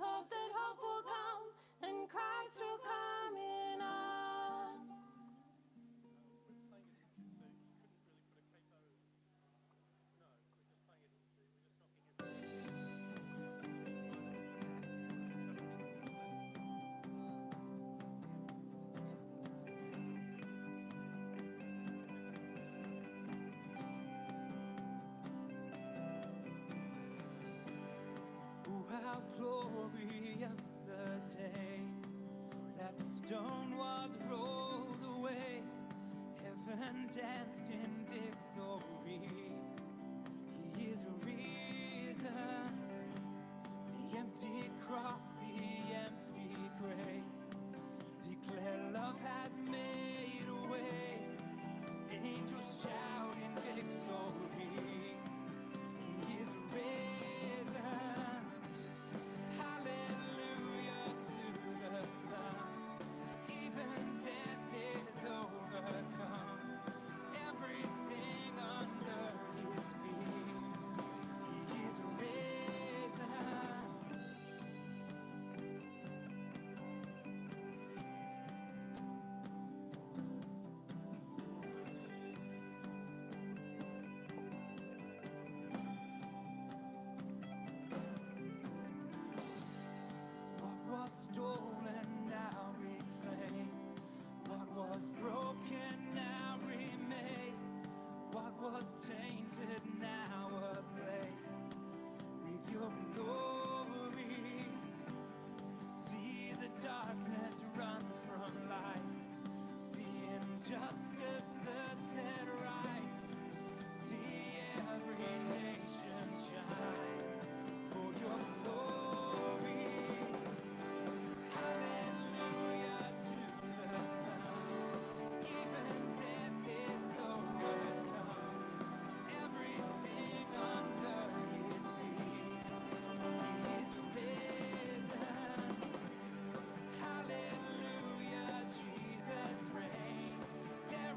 hope that hope will come and Christ will come in us. Oh, how glorious the day that the stone was rolled away. Heaven danced in victory. He is risen. The empty cross, the empty grave, declare love has made a way. Angels shout in victory. He is risen. Hallelujah to the Son. Even death is overcome. Everything under his feet. He is risen. What was stolen now reclaimed. What was broken now remade. What was tainted now ablaze with your glory. See the darkness run from light. See injustice set right. See every nation shine for your glory. Hallelujah to the Son. Even death is overcome. Everything under his feet. He is risen. Hallelujah, Jesus reigns. There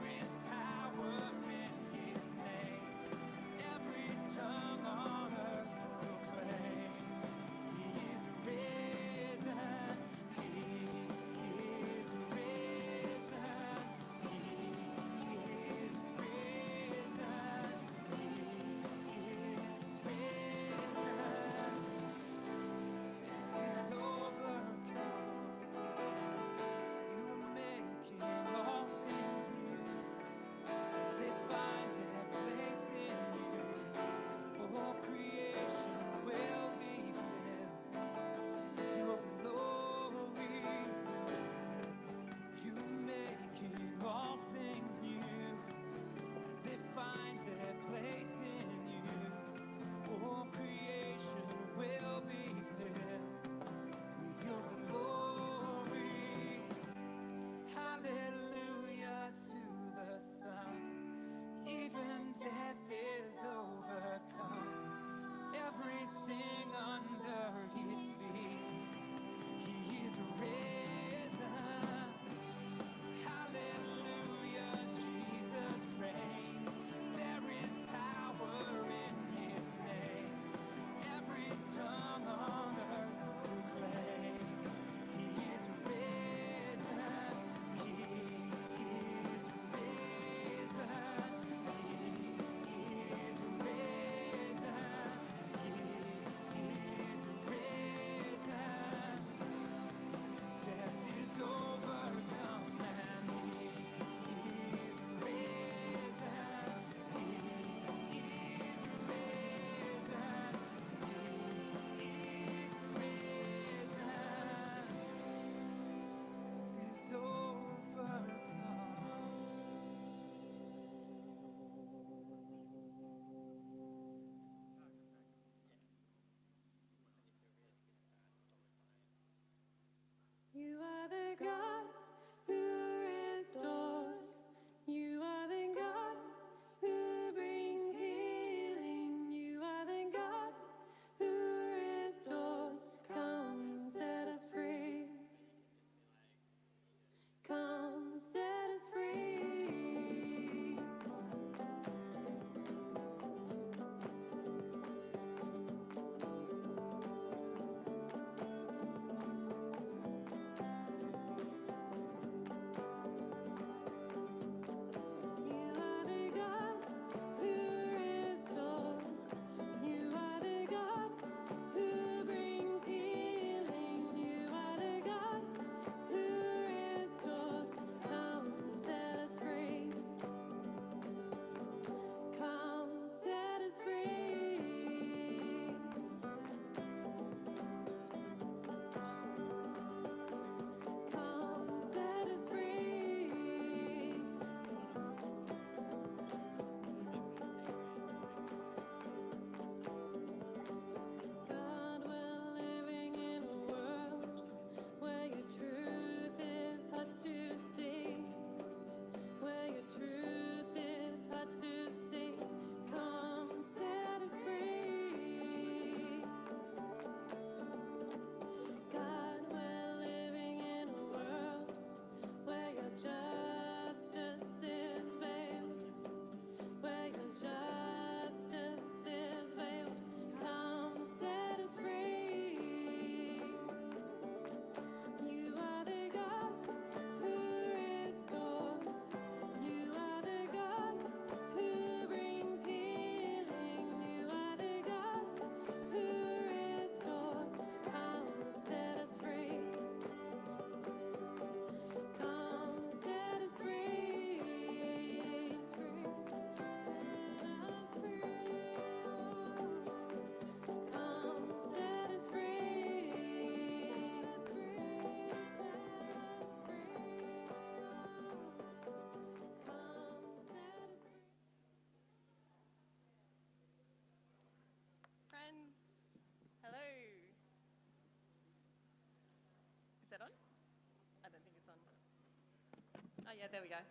Yeah, there we go.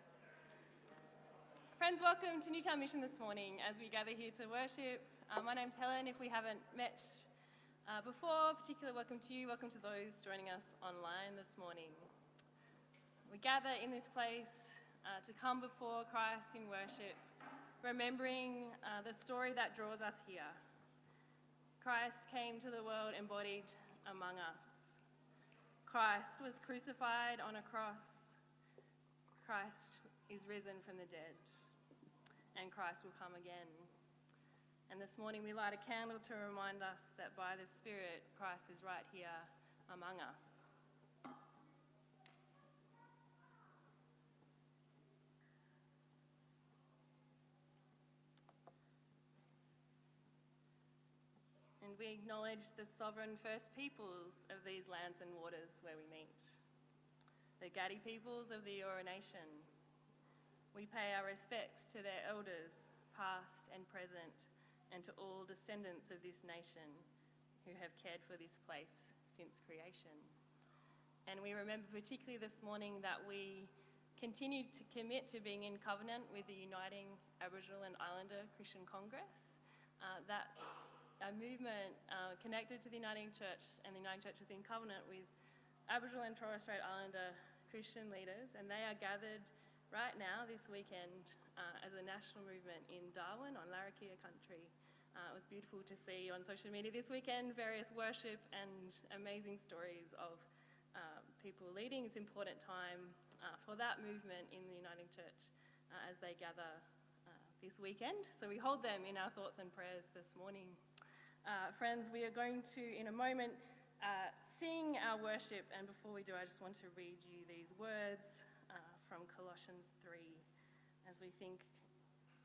Friends, welcome to Newtown Mission this morning as we gather here to worship. My name's Helen. If we haven't met before, particular welcome to you. Welcome to those joining us online this morning. We gather in this place to come before Christ in worship, remembering the story that draws us here. Christ came to the world embodied among us. Christ was crucified on a cross. Christ is risen from the dead, and Christ will come again. And this morning we light a candle to remind us that by the Spirit, Christ is right here among us. And we acknowledge the sovereign first peoples of these lands and waters where we meet, the Gadi peoples of the Eora Nation. We pay our respects to their elders, past and present, and to all descendants of this nation who have cared for this place since creation. And we remember particularly this morning that we continue to commit to being in covenant with the Uniting Aboriginal and Islander Christian Congress. That's a movement connected to the Uniting Church, and the Uniting Church is in covenant with Aboriginal and Torres Strait Islander Christian leaders, and they are gathered right now this weekend as a national movement in Darwin on Larrakia country. It was beautiful to see on social media this weekend various worship and amazing stories of people leading. It's an important time for that movement in the Uniting Church as they gather this weekend. So we hold them in our thoughts and prayers this morning. Friends, we are going to, in a moment, sing our worship, and before we do, I just want to read you these words from Colossians 3 as we think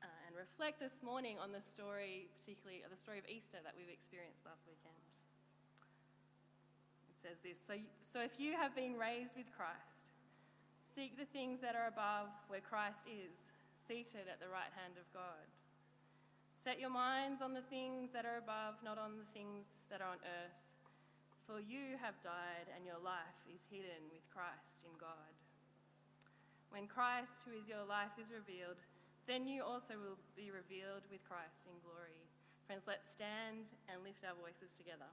and reflect this morning on the story, particularly the story of Easter that we've experienced last weekend. It says this, so if you have been raised with Christ, seek the things that are above where Christ is, seated at the right hand of God. Set your minds on the things that are above, not on the things that are on earth. For you have died, and your life is hidden with Christ in God. When Christ, who is your life, is revealed, then you also will be revealed with Christ in glory. Friends, let's stand and lift our voices together.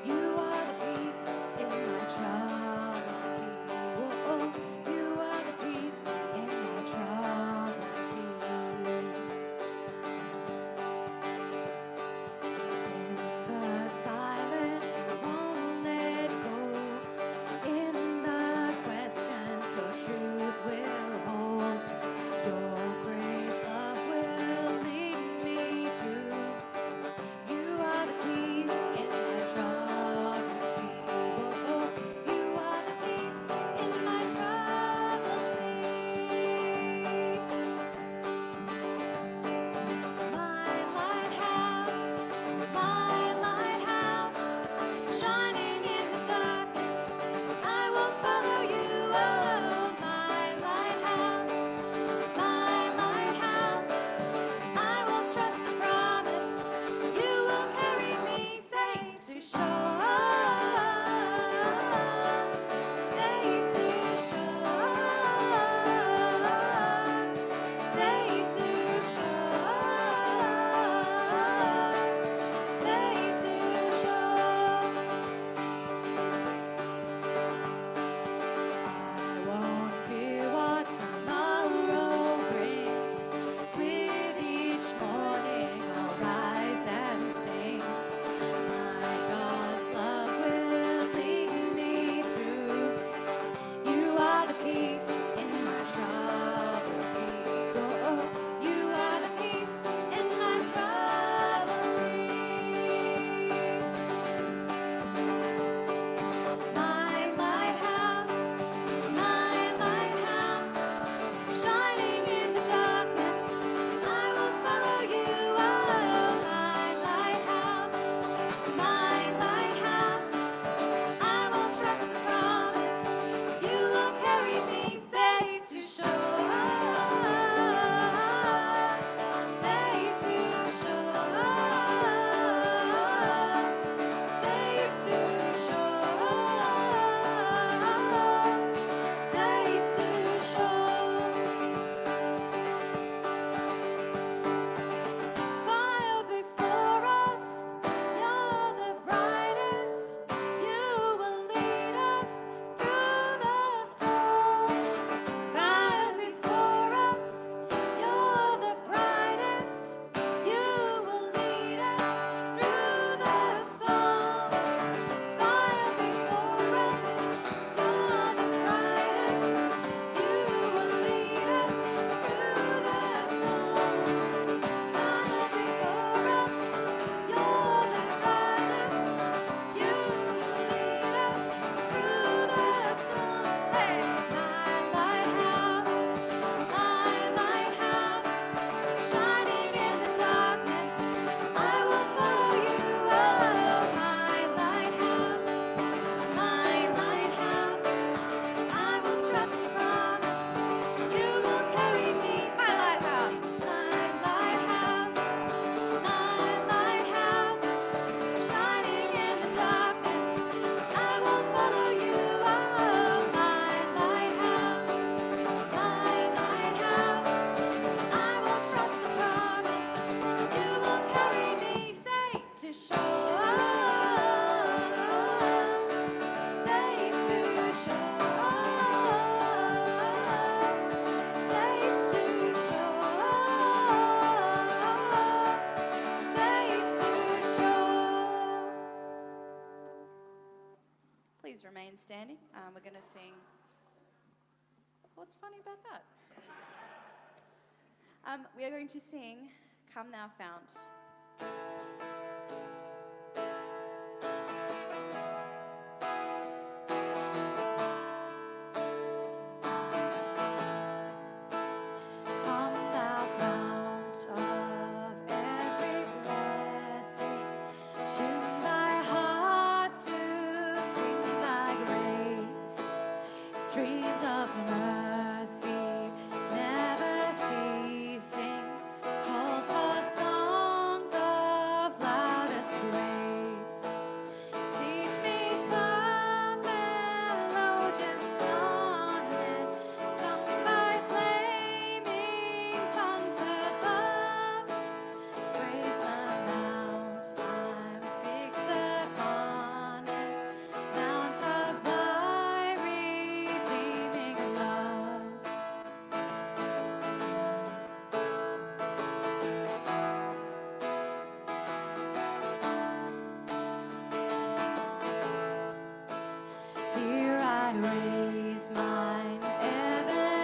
You are the We're going to sing. What's funny about that? We are going to sing Come Thou Fount. Come thou fount of every blessing, tune thy heart to sing thy grace. Streams of mercy never ceasing, call for songs of loudest praise. Teach me some melodious sonnet, sung by flaming tongues above. Praise the mount I'm fixed upon it, mount of thy redeeming love. Here I raise mine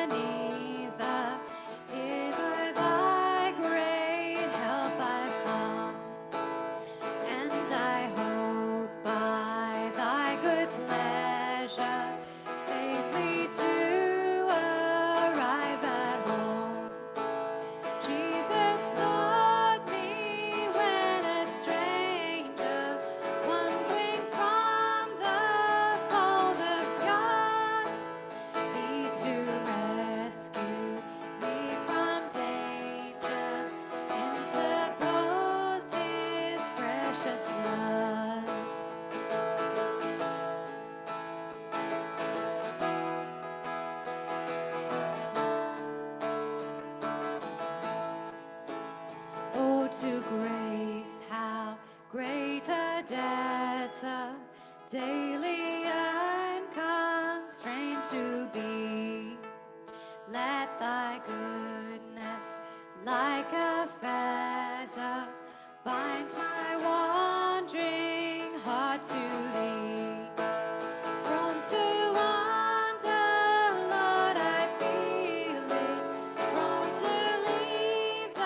Ebenezer, hither thy great help I've come, and I hope by thy good pleasure safely to arrive at home. Jesus sought me when a stranger, wandering from the fold of God. He to rescue me from danger interposed his precious blood. Oh, to grace, how great a debtor daily I'm constrained to be. Let thy goodness, like a fetter, bind my wandering heart to thee. Prone to wander, Lord, I feel it. Prone to leave the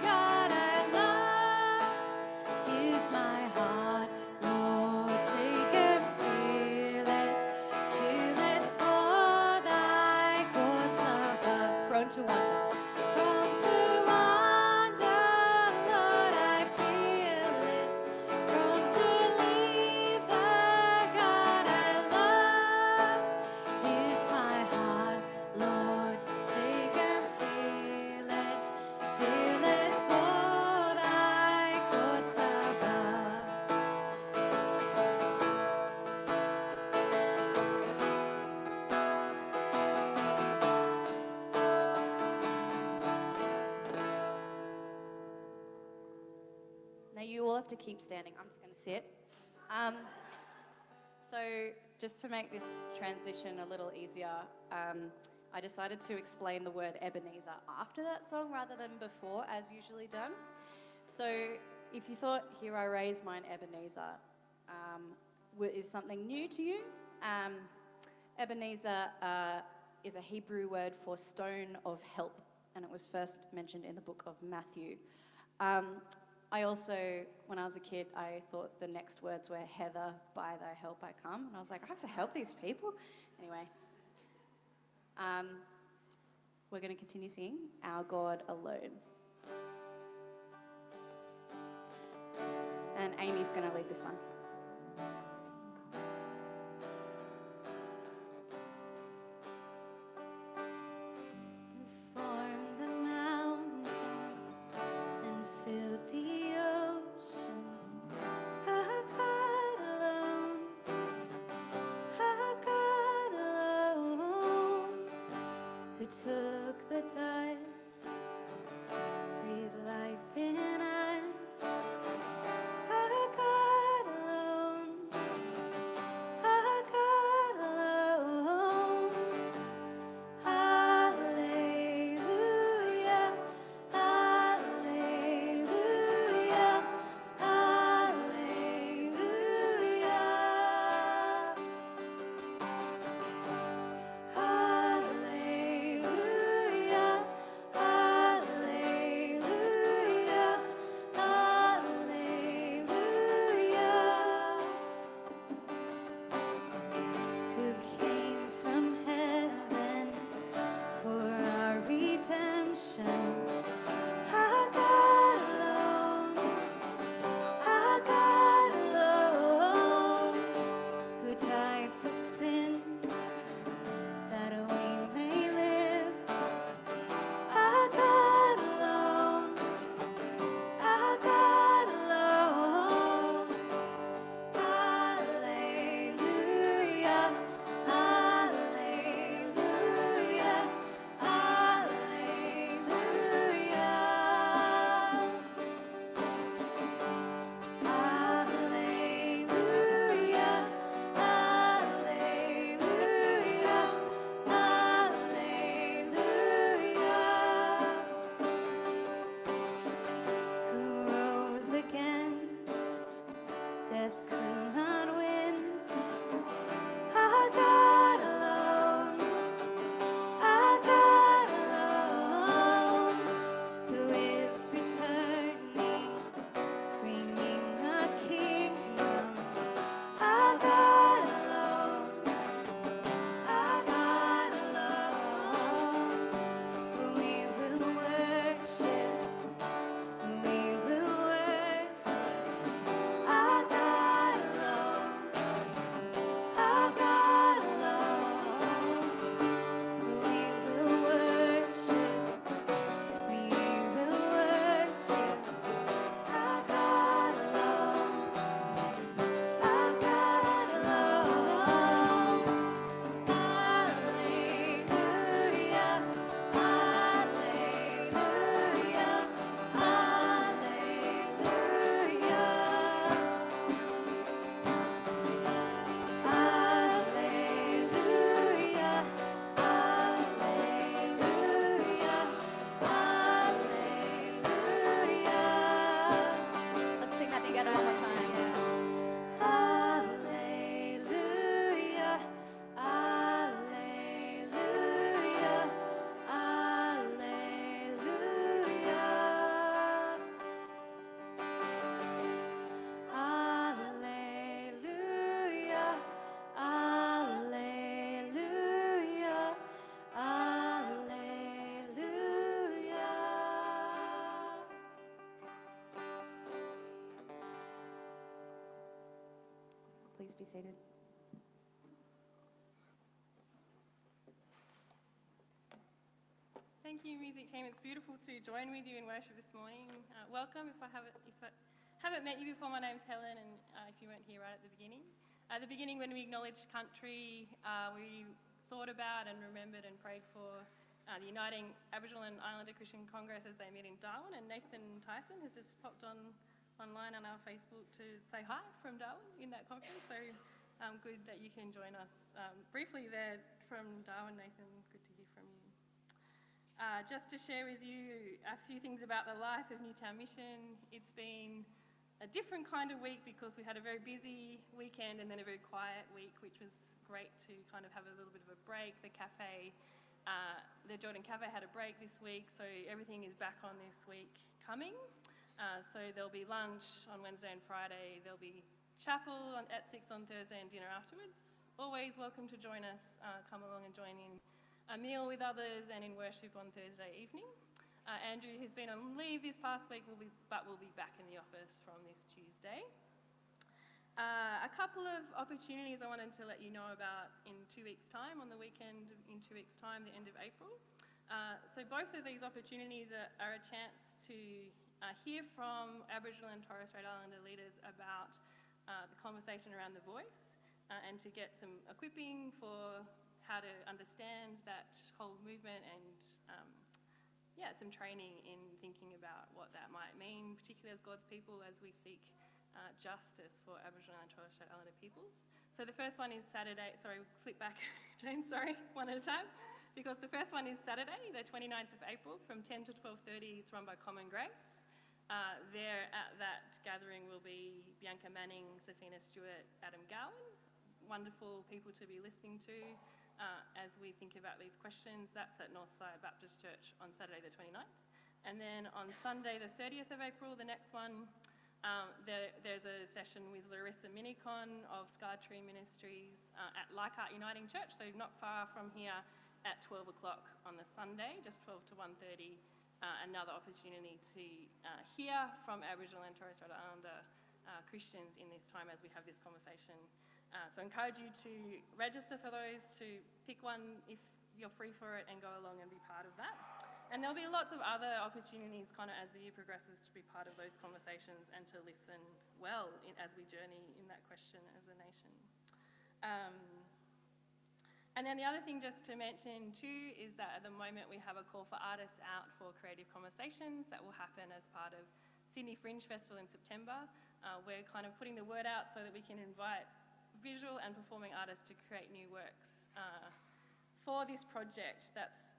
God I love. Here's my heart, Lord, take and seal it for thy courts above. Prone to wander. Prone to wander, Lord, I feel it. Prone to leave the God I love. Here's my heart, Lord, take and seal it for thy courts above. Now you all have to keep standing. I'm just going to sit. So just to make this transition a little easier, I decided to explain the word Ebenezer after that song rather than before, as usually done. So if you thought, here I raise mine Ebenezer, is something new to you, Ebenezer is a Hebrew word for stone of help, and it was first mentioned in the book of Matthew. I also, when I was a kid, I thought the next words were, Heather, by thy help I come. And I was like, I have to help these people? Anyway, we're going to continue singing Our God Alone. And Amy's going to lead this one. Formed the mountains and filled the oceans. Our God alone, our God alone, who took the dust, breathed life in us. Our God alone, our God alone. Hallelujah, hallelujah, hallelujah. Please be seated. Thank you, music team. It's beautiful to join with you in worship this morning. Welcome. If I haven't met you before, my name's Helen, and if you weren't here right at the beginning when we acknowledged country, we thought about and remembered and prayed for the Uniting Aboriginal and Islander Christian Congress as they meet in Darwin, and Nathan Tyson has just popped online on our Facebook to say hi from Darwin in that conference, so good that you can join us briefly there from Darwin, Nathan. Good to hear from you. Just to share with you a few things about the life of Newtown Mission. It's been a different kind of week because we had a very busy weekend and then a very quiet week, which was great to kind of have a little bit of a break. The cafe, the Jordan Cafe had a break this week, so everything is back on this week coming. So there'll be lunch on Wednesday and Friday. There'll be chapel at 6 on Thursday and dinner afterwards. Always welcome to join us. Come along and join in a meal with others and in worship on Thursday evening. Andrew has been on leave this past week, but will be back in the office from this Tuesday. A couple of opportunities I wanted to let you know about in 2 weeks' time, on the weekend in 2 weeks' time, the end of April. So both of these opportunities are a chance to hear from Aboriginal and Torres Strait Islander leaders about the conversation around the voice and to get some equipping for how to understand that whole movement and some training in thinking about what that might mean, particularly as God's people as we seek justice for Aboriginal and Torres Strait Islander peoples. So the first one is Saturday, flip back, James, one at a time, because the first one is Saturday, the 29th of April from 10 to 12:30. It's run by Common Grace. There at that gathering will be Bianca Manning, Safina Stewart, Adam Gowan, wonderful people to be listening to as we think about these questions. That's at Northside Baptist Church on Saturday the 29th. And then on Sunday the 30th of April, the next one, there's a session with Larissa Minicon of Scar Tree Ministries at Leichhardt Uniting Church, so not far from here at 12 o'clock on the Sunday, just 12 to 1:30. Another opportunity to hear from Aboriginal and Torres Strait Islander Christians in this time as we have this conversation. So I encourage you to register for those, to pick one if you're free for it and go along and be part of that. And there'll be lots of other opportunities kind of as the year progresses to be part of those conversations and to listen well as we journey in that question as a nation. And then the other thing just to mention too is that at the moment we have a call for artists out for creative conversations that will happen as part of Sydney Fringe Festival in September. We're kind of putting the word out so that we can invite visual and performing artists to create new works for this project that's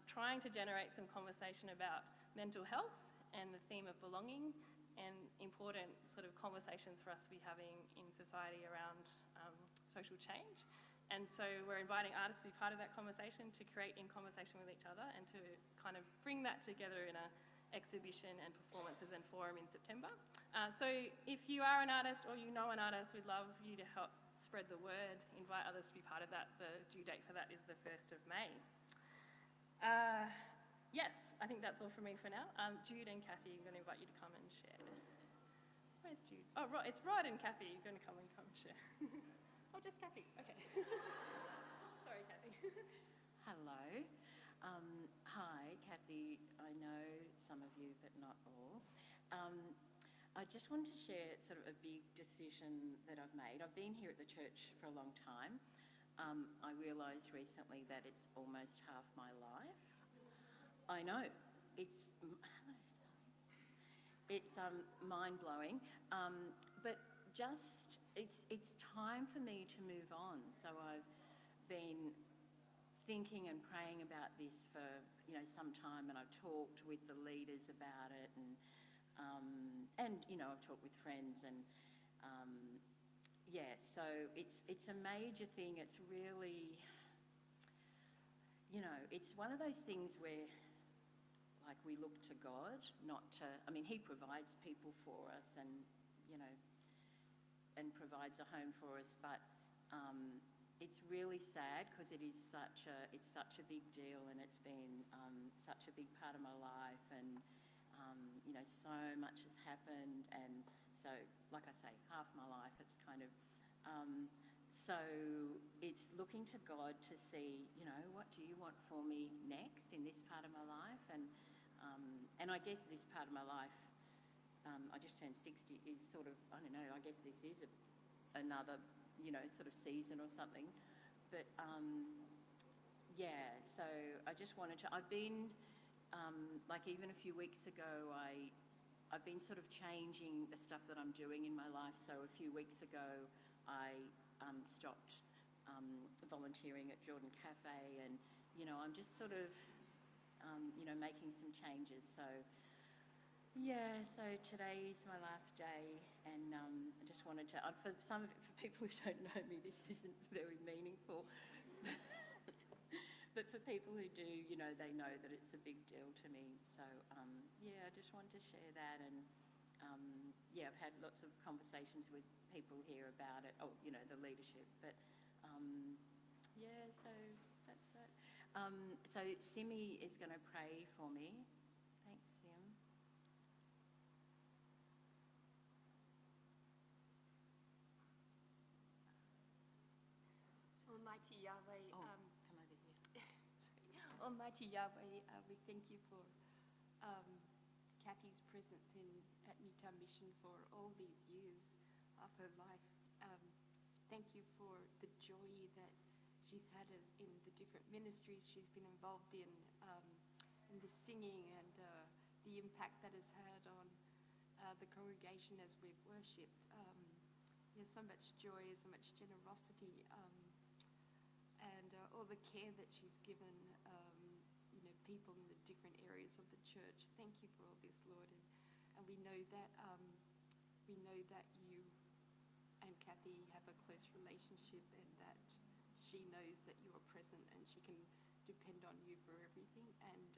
trying to generate some conversation about mental health and the theme of belonging and important sort of conversations for us to be having in society around social change. And so we're inviting artists to be part of that conversation, to create in conversation with each other and to kind of bring that together in an exhibition and performances and forum in September. So if you are an artist or you know an artist, we'd love you to help spread the word, invite others to be part of that. The due date for that is the 1st of May. Yes, I think that's all from me for now. Jude and Kathy, I'm going to invite you to come and share. Where's Jude? Oh, it's Rod and Kathy. You're going to come and share. Oh, just Kathy. Okay. Sorry, Kathy. Hello. Hi, Kathy. I know some of you, but not all. I just wanted to share sort of a big decision that I've made. I've been here at the church for a long time. I realised recently that it's almost half my life. I know. It's mind-blowing. But just, it's time for me to move on. So I've been thinking and praying about this for some time, and I've talked with the leaders about it, and I've talked with friends, and so it's a major thing. It's really, it's one of those things where like we look to God, not to. I mean, He provides people for us, and and provides a home for us, but it's really sad because it's such a big deal, and it's been such a big part of my life, and so much has happened, and so like I say, half my life it's kind of So it's looking to God to see, you know, what do you want for me next in this part of my life? And I guess this part of my life, I just turned 60, is sort of, I don't know, I guess this is another, you know, sort of season or something. But yeah, so I just wanted to, I've been, like even a few weeks ago, I've been sort of changing the stuff that I'm doing in my life. So a few weeks ago, I stopped volunteering at Jordan Cafe, and, you know, I'm just sort of, you know, making some changes. So yeah, so today is my last day, and I just wanted to, for people who don't know me, this isn't very meaningful. But for people who do, you know, they know that it's a big deal to me. So yeah, I just wanted to share that, and yeah, I've had lots of conversations with people here about it. Oh, you know, the leadership. But yeah, so that's it. So Simi is going to pray for me. Thanks, Sim. Almighty Yahweh, Oh, come over here. sorry. Almighty Yahweh, we thank you for Kathy's presence at Newtown Mission for all these years of her life. Thank you for the joy that she's had in the different ministries she's been involved in the singing, and the impact that has had on the congregation as we've worshipped. There's so much joy, so much generosity, and all the care that she's given, you know, people in the different areas of the church. Thank you for all this, Lord, and we know that you and Kathy have a close relationship, and that she knows that you are present and she can depend on you for everything. And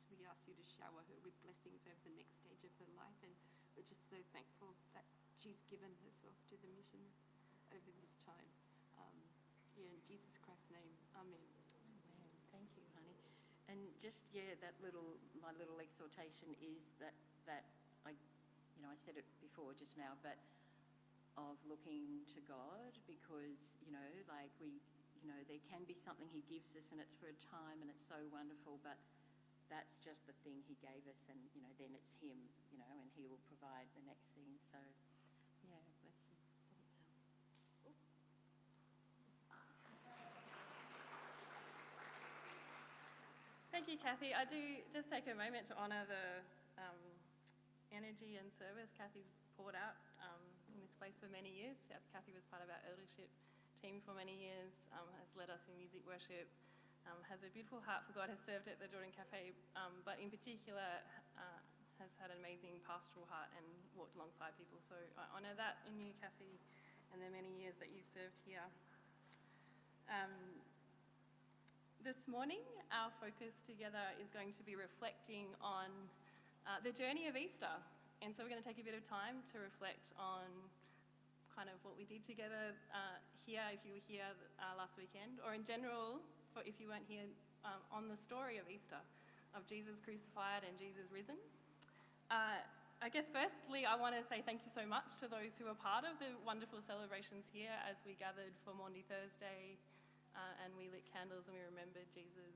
we ask you to shower her with blessings over the next stage of her life, and we're just so thankful that she's given herself to the mission over this time. Yeah, in Jesus Christ's name, amen. Amen. Thank you, honey. And just, yeah, my little exhortation is that I, you know, I said it before just now, but of looking to God, because, you know, like you know, there can be something he gives us and it's for a time and it's so wonderful, but that's just the thing he gave us, and, you know, then it's him, you know, and he will provide the next thing. So, yeah, bless you. Thank you, Kathy. I do just take a moment to honour the energy and service Kathy's poured out in this place for many years. Kathy was part of our eldership team for many years, has led us in music worship, has a beautiful heart for God, has served at the Jordan Cafe, but in particular has had an amazing pastoral heart and walked alongside people. So I honour that in you, Kathy, and the many years that you've served here. This morning, our focus together is going to be reflecting on the journey of Easter. And so we're going to take a bit of time to reflect on kind of what we did together here, if you were here last weekend, or in general, if you weren't here, on the story of Easter, of Jesus crucified and Jesus risen. I guess firstly, I want to say thank you so much to those who were part of the wonderful celebrations here as we gathered for Maundy Thursday, and we lit candles and we remembered Jesus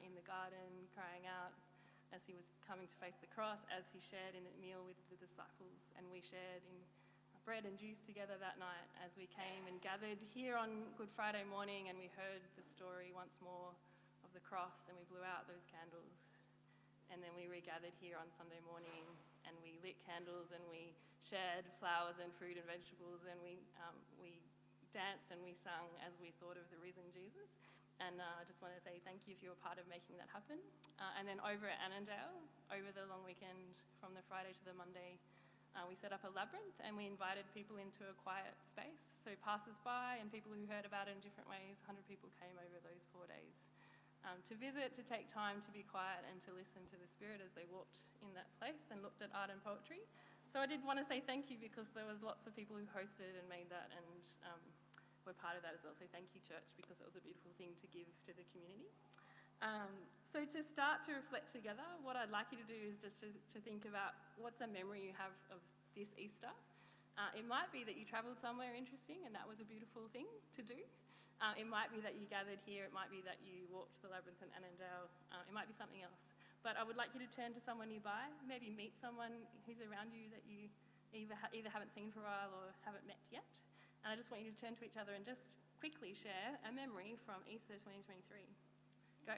in the garden crying out as he was coming to face the cross, as he shared in a meal with the disciples, and we shared in bread and juice together that night as we came and gathered here on Good Friday morning, and we heard the story once more of the cross, and we blew out those candles. And then we regathered here on Sunday morning, and we lit candles, and we shared flowers and fruit and vegetables, and we danced and we sung as we thought of the risen Jesus. And I just want to say thank you if you were part of making that happen. And then over at Annandale, over the long weekend from the Friday to the Monday, we set up a labyrinth and we invited people into a quiet space. So passers-by and people who heard about it in different ways, 100 people came over those 4 days to visit, to take time to be quiet and to listen to the Spirit as they walked in that place and looked at art and poetry. So I did want to say thank you, because there was lots of people who hosted and made that, and were part of that as well. So thank you, church, because it was a beautiful thing to give to the community. So to start to reflect together, what I'd like you to do is just to think about what's a memory you have of this Easter, It might be that you travelled somewhere interesting and that was a beautiful thing to do. It might be that you gathered here. It might be that you walked the labyrinth in Annandale. It might be something else. But I would like you to turn to someone nearby, maybe meet someone who's around you that you either haven't seen for a while or haven't met yet. And I just want you to turn to each other and just quickly share a memory from Easter 2023. Go.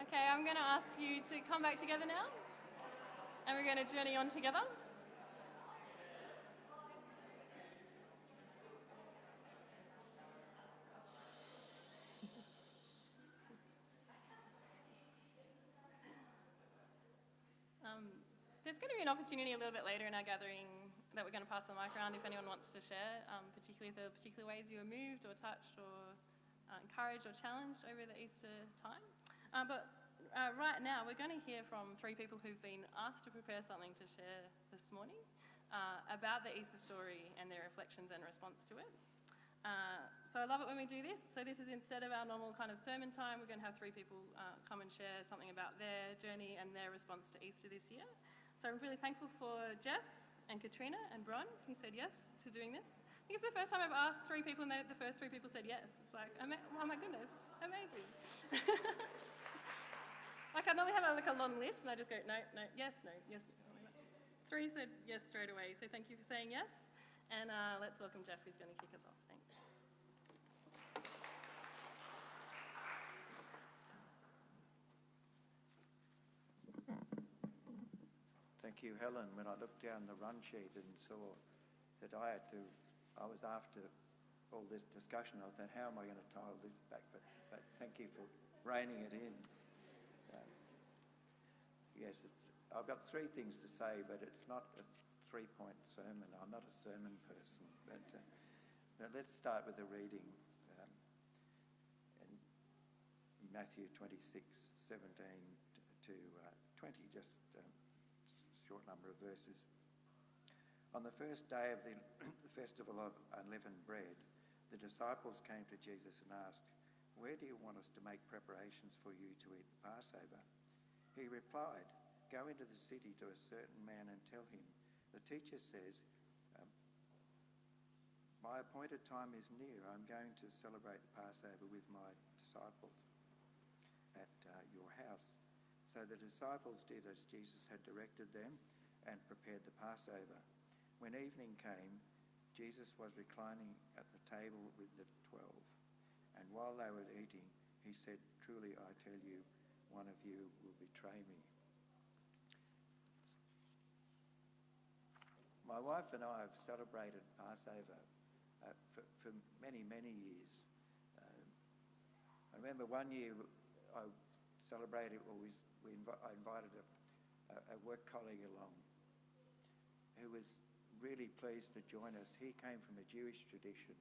Okay, I'm going to ask you to come back together now, and we're going to journey on together. There's going to be an opportunity a little bit later in our gathering that we're going to pass the mic around if anyone wants to share, particularly if there are particular ways you were moved or touched or encouraged or challenged over the Easter time. But right now, we're going to hear from three people who've been asked to prepare something to share this morning about the Easter story and their reflections and response to it. So I love it when we do this. So this is instead of our normal kind of sermon time, we're going to have three people come and share something about their journey and their response to Easter this year. So I'm really thankful for Jeff and Katrina and Bron, who said yes to doing this. I think it's the first time I've asked three people and the first three people said yes. It's like, oh my goodness, amazing. Like I normally have a long list and I just go, no, yes, no, yes. Three said yes straight away. So thank you for saying yes. And let's welcome Jeff, who's going to kick us off. Thanks. Thank you, Helen. When I looked down the run sheet and saw that I was after all this discussion, I thought, how am I going to tile this back? But thank you for reining it in. Yes, I've got three things to say, but it's not a three-point sermon. I'm not a sermon person. But let's start with the reading in Matthew 26:17 to 20, just a short number of verses. On the first day of the festival of unleavened bread, the disciples came to Jesus and asked, "Where do you want us to make preparations for you to eat the Passover?" He replied, "Go into the city to a certain man and tell him, the teacher says, My appointed time is near. I'm going to celebrate the Passover with my disciples at your house. So the disciples did as Jesus had directed them and prepared the Passover. When evening came, Jesus was reclining at the table with the 12. And while they were eating, he said, "Truly I tell you, one of you will betray me." My wife and I have celebrated Passover for many, many years. I remember one year I celebrated, I invited a work colleague along who was really pleased to join us. He came from a Jewish tradition,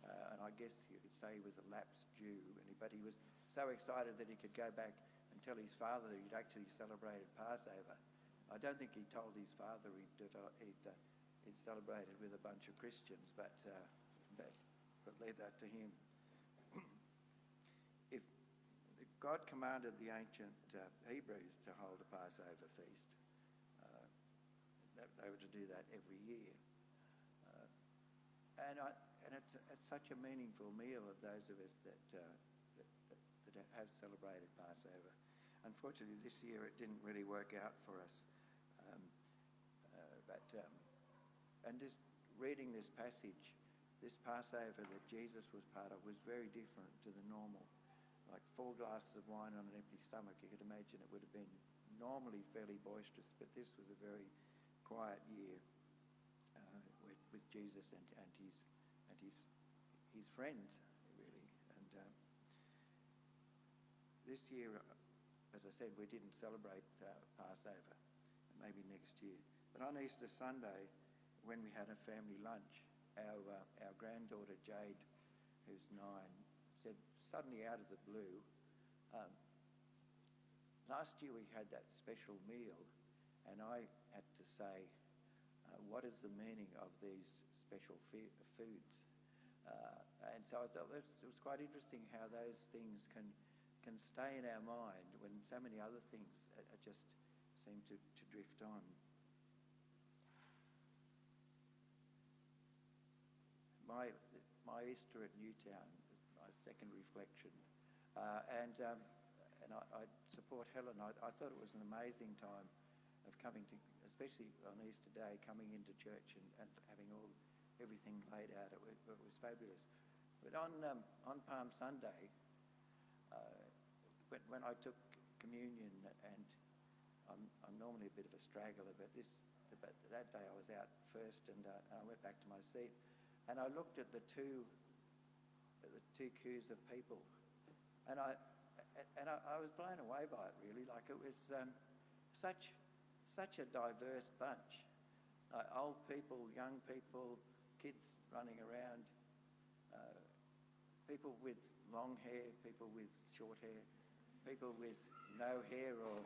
and I guess you could say he was a lapsed Jew, but he was so excited that he could go back and tell his father that he'd actually celebrated Passover. I don't think he told his father he'd celebrated with a bunch of Christians, but leave that to him. If God commanded the ancient Hebrews to hold a Passover feast, they were to do that every year. And it's such a meaningful meal of those of us that have celebrated Passover. Unfortunately, this year it didn't really work out for us. And just reading this passage, this Passover that Jesus was part of was very different to the normal. Like 4 glasses of wine on an empty stomach, you could imagine it would have been normally fairly boisterous, but this was a very quiet year with Jesus and his friends, really. And this year, as I said, we didn't celebrate Passover. Maybe next year. But on Easter Sunday, when we had a family lunch, our granddaughter Jade, who's 9, said suddenly out of the blue, last year we had that special meal, and I had to say, what is the meaning of these special foods? And so I thought it was quite interesting how those things can stay in our mind when so many other things just seem to drift on. My Easter at Newtown is my second reflection, and I support Helen. I thought it was an amazing time of coming to, especially on Easter Day, coming into church and having everything laid out. It was fabulous. But on Palm Sunday, when I took communion, and I'm normally a bit of a straggler, but that day I was out first, and I went back to my seat. And I looked at the two queues of people, and I was blown away by it, really. Like, it was such a diverse bunch. Old people, young people, kids running around, people with long hair, people with short hair, people with no hair, or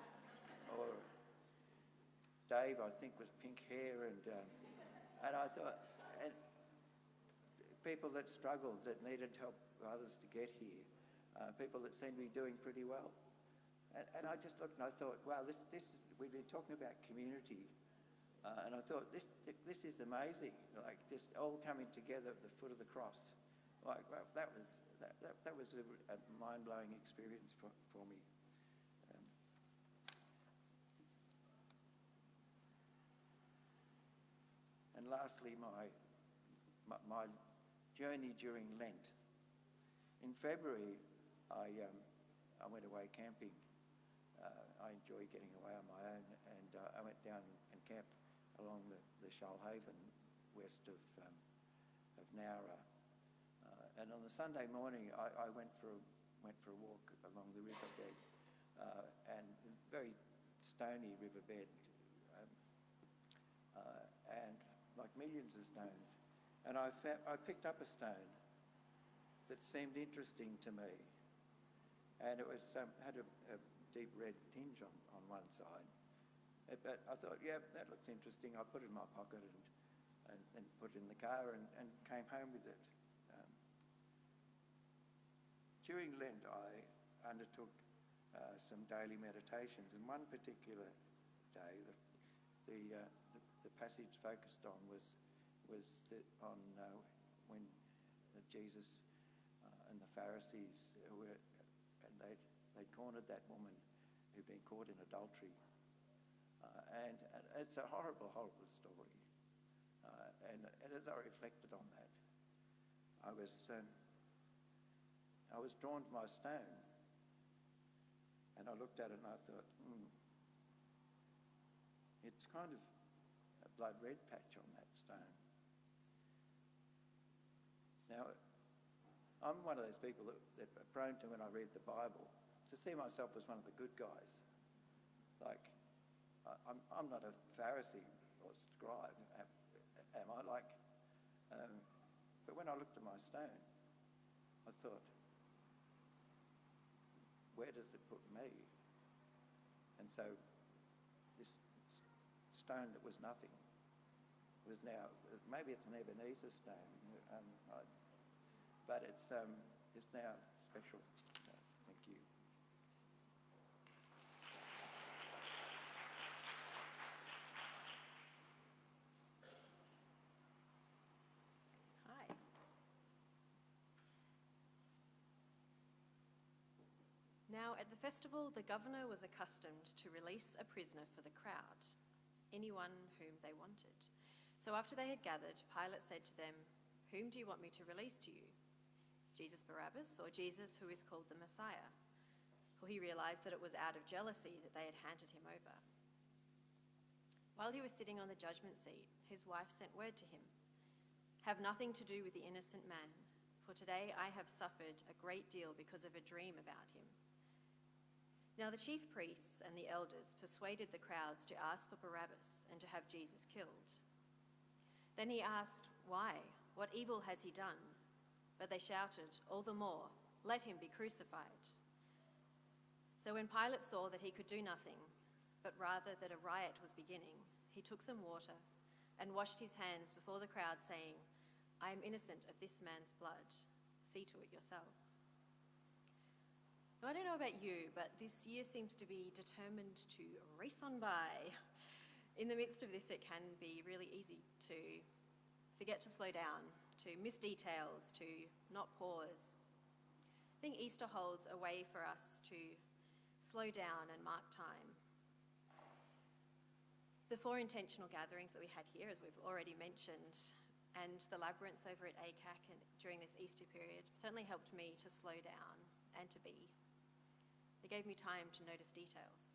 Dave, I think, was pink hair, and I thought, and people that struggled, that needed help others to get here, people that seemed to be doing pretty well. And I just looked and I thought, wow, this we've been talking about community, and I thought, this is amazing, like, just all coming together at the foot of the cross. Like, well, that was a mind-blowing experience for me. And lastly, my journey during Lent. In February, I went away camping. I enjoy getting away on my own, and I went down and camped along the Shoalhaven, west of Nowra. And on the Sunday morning, I went for a walk along the riverbed, and very stony riverbed, and like millions of stones. And I picked up a stone that seemed interesting to me, and it was had a deep red tinge on one side. But I thought, yeah, that looks interesting. I put it in my pocket and put it in the car and came home with it. During Lent, I undertook some daily meditations, and one particular day, the passage focused on was on when Jesus and the Pharisees were, and they cornered that woman who'd been caught in adultery. And it's a horrible, horrible story. And as I reflected on that, I was drawn to my stone, and I looked at it and I thought, it's kind of a blood red patch on that stone. Now, I'm one of those people that are prone to, when I read the Bible, to see myself as one of the good guys. Like, I'm not a Pharisee or scribe, am I? Like, but when I looked at my stone, I thought, where does it put me? And so this stone that was nothing was now, maybe it's an Ebenezer stone, but it's now special. Thank you. Hi. Now, at the festival, the governor was accustomed to release a prisoner for the crowd, anyone whom they wanted. So after they had gathered, Pilate said to them, "Whom do you want me to release to you? Jesus Barabbas, or Jesus who is called the Messiah?" For he realized that it was out of jealousy that they had handed him over. While he was sitting on the judgment seat, his wife sent word to him, "Have nothing to do with the innocent man, for today I have suffered a great deal because of a dream about him." Now the chief priests and the elders persuaded the crowds to ask for Barabbas and to have Jesus killed. Then he asked, "Why? What evil has he done?" But they shouted all the more, "Let him be crucified." So when Pilate saw that he could do nothing, but rather that a riot was beginning, he took some water and washed his hands before the crowd, saying, "I am innocent of this man's blood. See to it yourselves." Now, I don't know about you, but this year seems to be determined to race on by. In the midst of this, it can be really easy to forget to slow down, to miss details, to not pause. I think Easter holds a way for us to slow down and mark time. The 4 intentional gatherings that we had here, as we've already mentioned, and the labyrinth over at ACAC and during this Easter period certainly helped me to slow down and to be. They gave me time to notice details.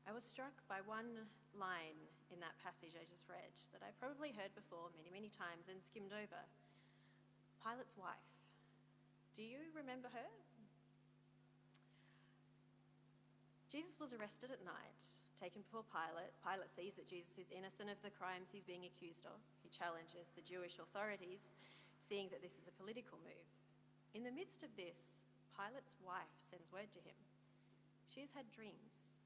I was struck by one line in that passage I just read that I probably heard before many, many times and skimmed over. Pilate's wife. Do you remember her? Jesus was arrested at night, taken before Pilate. Pilate sees that Jesus is innocent of the crimes he's being accused of. He challenges the Jewish authorities, seeing that this is a political move. In the midst of this, Pilate's wife sends word to him. She has had dreams.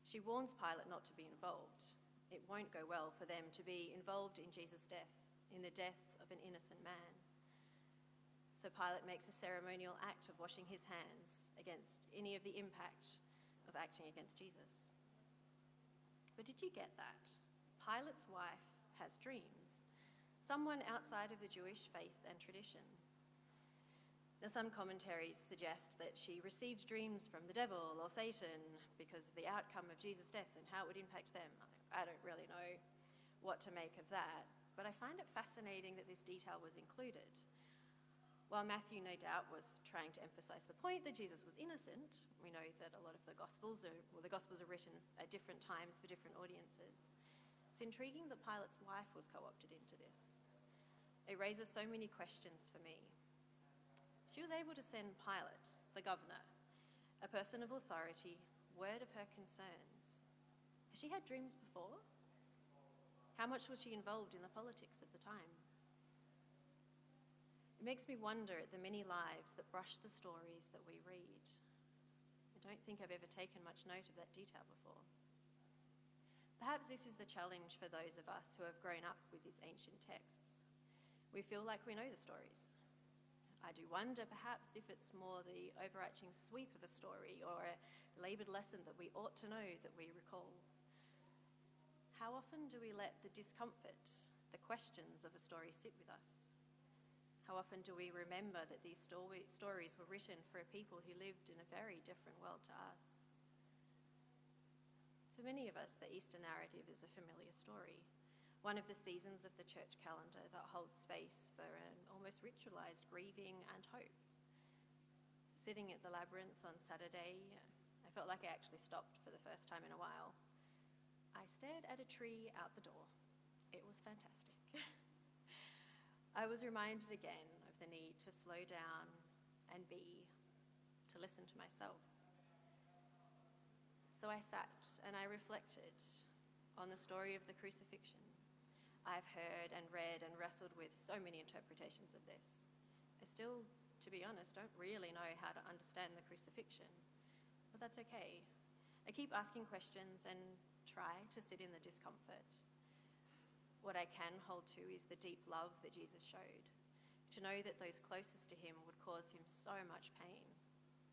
She warns Pilate not to be involved. It won't go well for them to be involved in Jesus' death, in the death of an innocent man. So Pilate makes a ceremonial act of washing his hands against any of the impact of acting against Jesus. But did you get that? Pilate's wife has dreams. Someone outside of the Jewish faith and tradition. Now, some commentaries suggest that she received dreams from the devil or Satan because of the outcome of Jesus' death and how it would impact them. I don't really know what to make of that, but I find it fascinating that this detail was included. While Matthew no doubt was trying to emphasize the point that Jesus was innocent, we know that a lot of the Gospels are written at different times for different audiences. It's intriguing that Pilate's wife was co-opted into this. It raises so many questions for me. She was able to send Pilate, the governor, a person of authority, word of her concerns. Has she had dreams before? How much was she involved in the politics of the time? It makes me wonder at the many lives that brush the stories that we read. I don't think I've ever taken much note of that detail before. Perhaps this is the challenge for those of us who have grown up with these ancient texts. We feel like we know the stories. I do wonder perhaps if it's more the overarching sweep of a story or a laboured lesson that we ought to know that we recall. How often do we let the discomfort, the questions of a story sit with us? How often do we remember that these stories were written for a people who lived in a very different world to us? For many of us, the Easter narrative is a familiar story, one of the seasons of the church calendar that holds space for an almost ritualised grieving and hope. Sitting at the labyrinth on Saturday, I felt like I actually stopped for the first time in a while. I stared at a tree out the door. It was fantastic. I was reminded again of the need to slow down and be, to listen to myself. So I sat and I reflected on the story of the crucifixion. I've heard and read and wrestled with so many interpretations of this. I still, to be honest, don't really know how to understand the crucifixion, but that's okay. I keep asking questions and try to sit in the discomfort. What I can hold to is the deep love that Jesus showed, to know that those closest to him would cause him so much pain,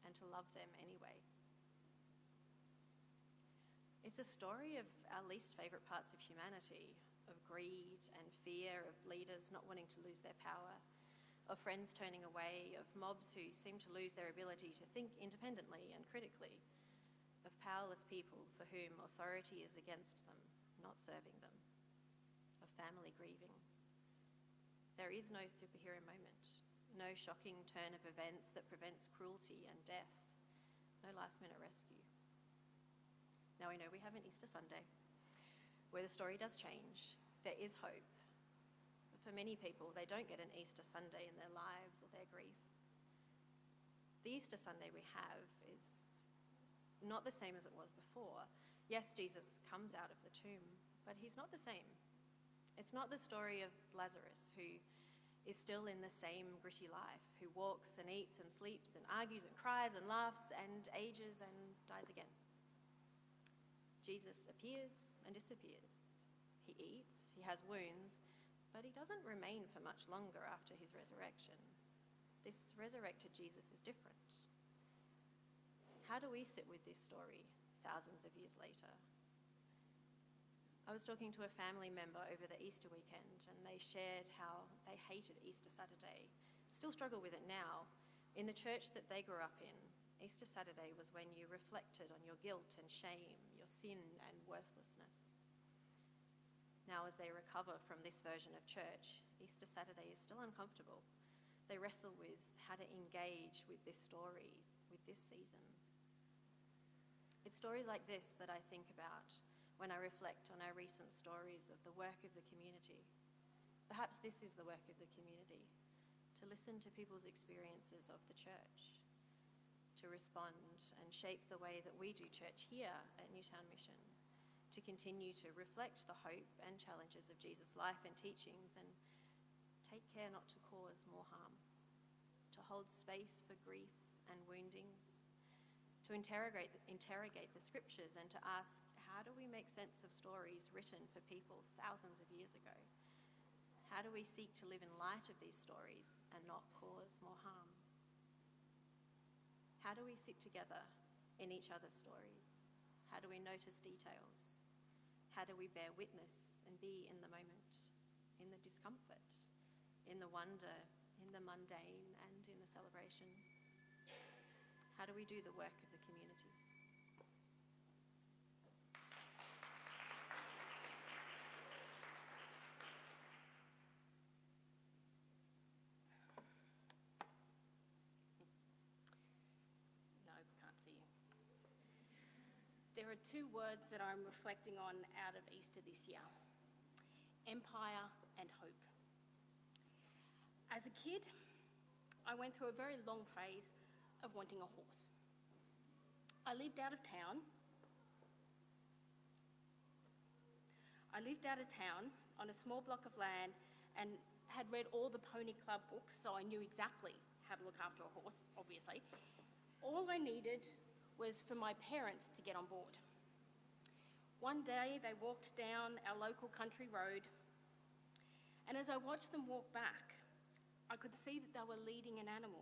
and to love them anyway. It's a story of our least favourite parts of humanity, of greed and fear, of leaders not wanting to lose their power, of friends turning away, of mobs who seem to lose their ability to think independently and critically, of powerless people for whom authority is against them, not serving them, of family grieving. There is no superhero moment, no shocking turn of events that prevents cruelty and death, no last-minute rescue. Now we know we have an Easter Sunday, where the story does change. There is hope. But for many people, they don't get an Easter Sunday in their lives or their grief. The Easter Sunday we have is not the same as it was before. Yes, Jesus comes out of the tomb, but he's not the same. It's not the story of Lazarus, who is still in the same gritty life, who walks and eats and sleeps and argues and cries and laughs and ages and dies again. Jesus appears and disappears. He eats, he has wounds, but he doesn't remain for much longer after his resurrection. This resurrected Jesus is different. How do we sit with this story thousands of years later? I was talking to a family member over the Easter weekend, and they shared how they hated Easter Saturday, still struggle with it now. In the church that they grew up in, Easter Saturday was when you reflected on your guilt and shame, your sin and worthlessness. Now, as they recover from this version of church, Easter Saturday is still uncomfortable. They wrestle with how to engage with this story, with this season. It's stories like this that I think about when I reflect on our recent stories of the work of the community. Perhaps this is the work of the community, to listen to people's experiences of the church, to respond and shape the way that we do church here at Newtown Mission, to continue to reflect the hope and challenges of Jesus' life and teachings, and take care not to cause more harm, to hold space for grief and woundings, to interrogate the scriptures and to ask, how do we make sense of stories written for people thousands of years ago? How do we seek to live in light of these stories and not cause more harm? How do we sit together in each other's stories? How do we notice details? How do we bear witness and be in the moment, in the discomfort, in the wonder, in the mundane and in the celebration? How do we do the work of the community? No, can't see you. There are two words that I'm reflecting on out of Easter this year: empire and hope. As a kid, I went through a very long phase of wanting a horse. I lived out of town. On a small block of land and had read all the Pony Club books, so I knew exactly how to look after a horse, obviously. All I needed was for my parents to get on board. One day they walked down our local country road, and as I watched them walk back, I could see that they were leading an animal.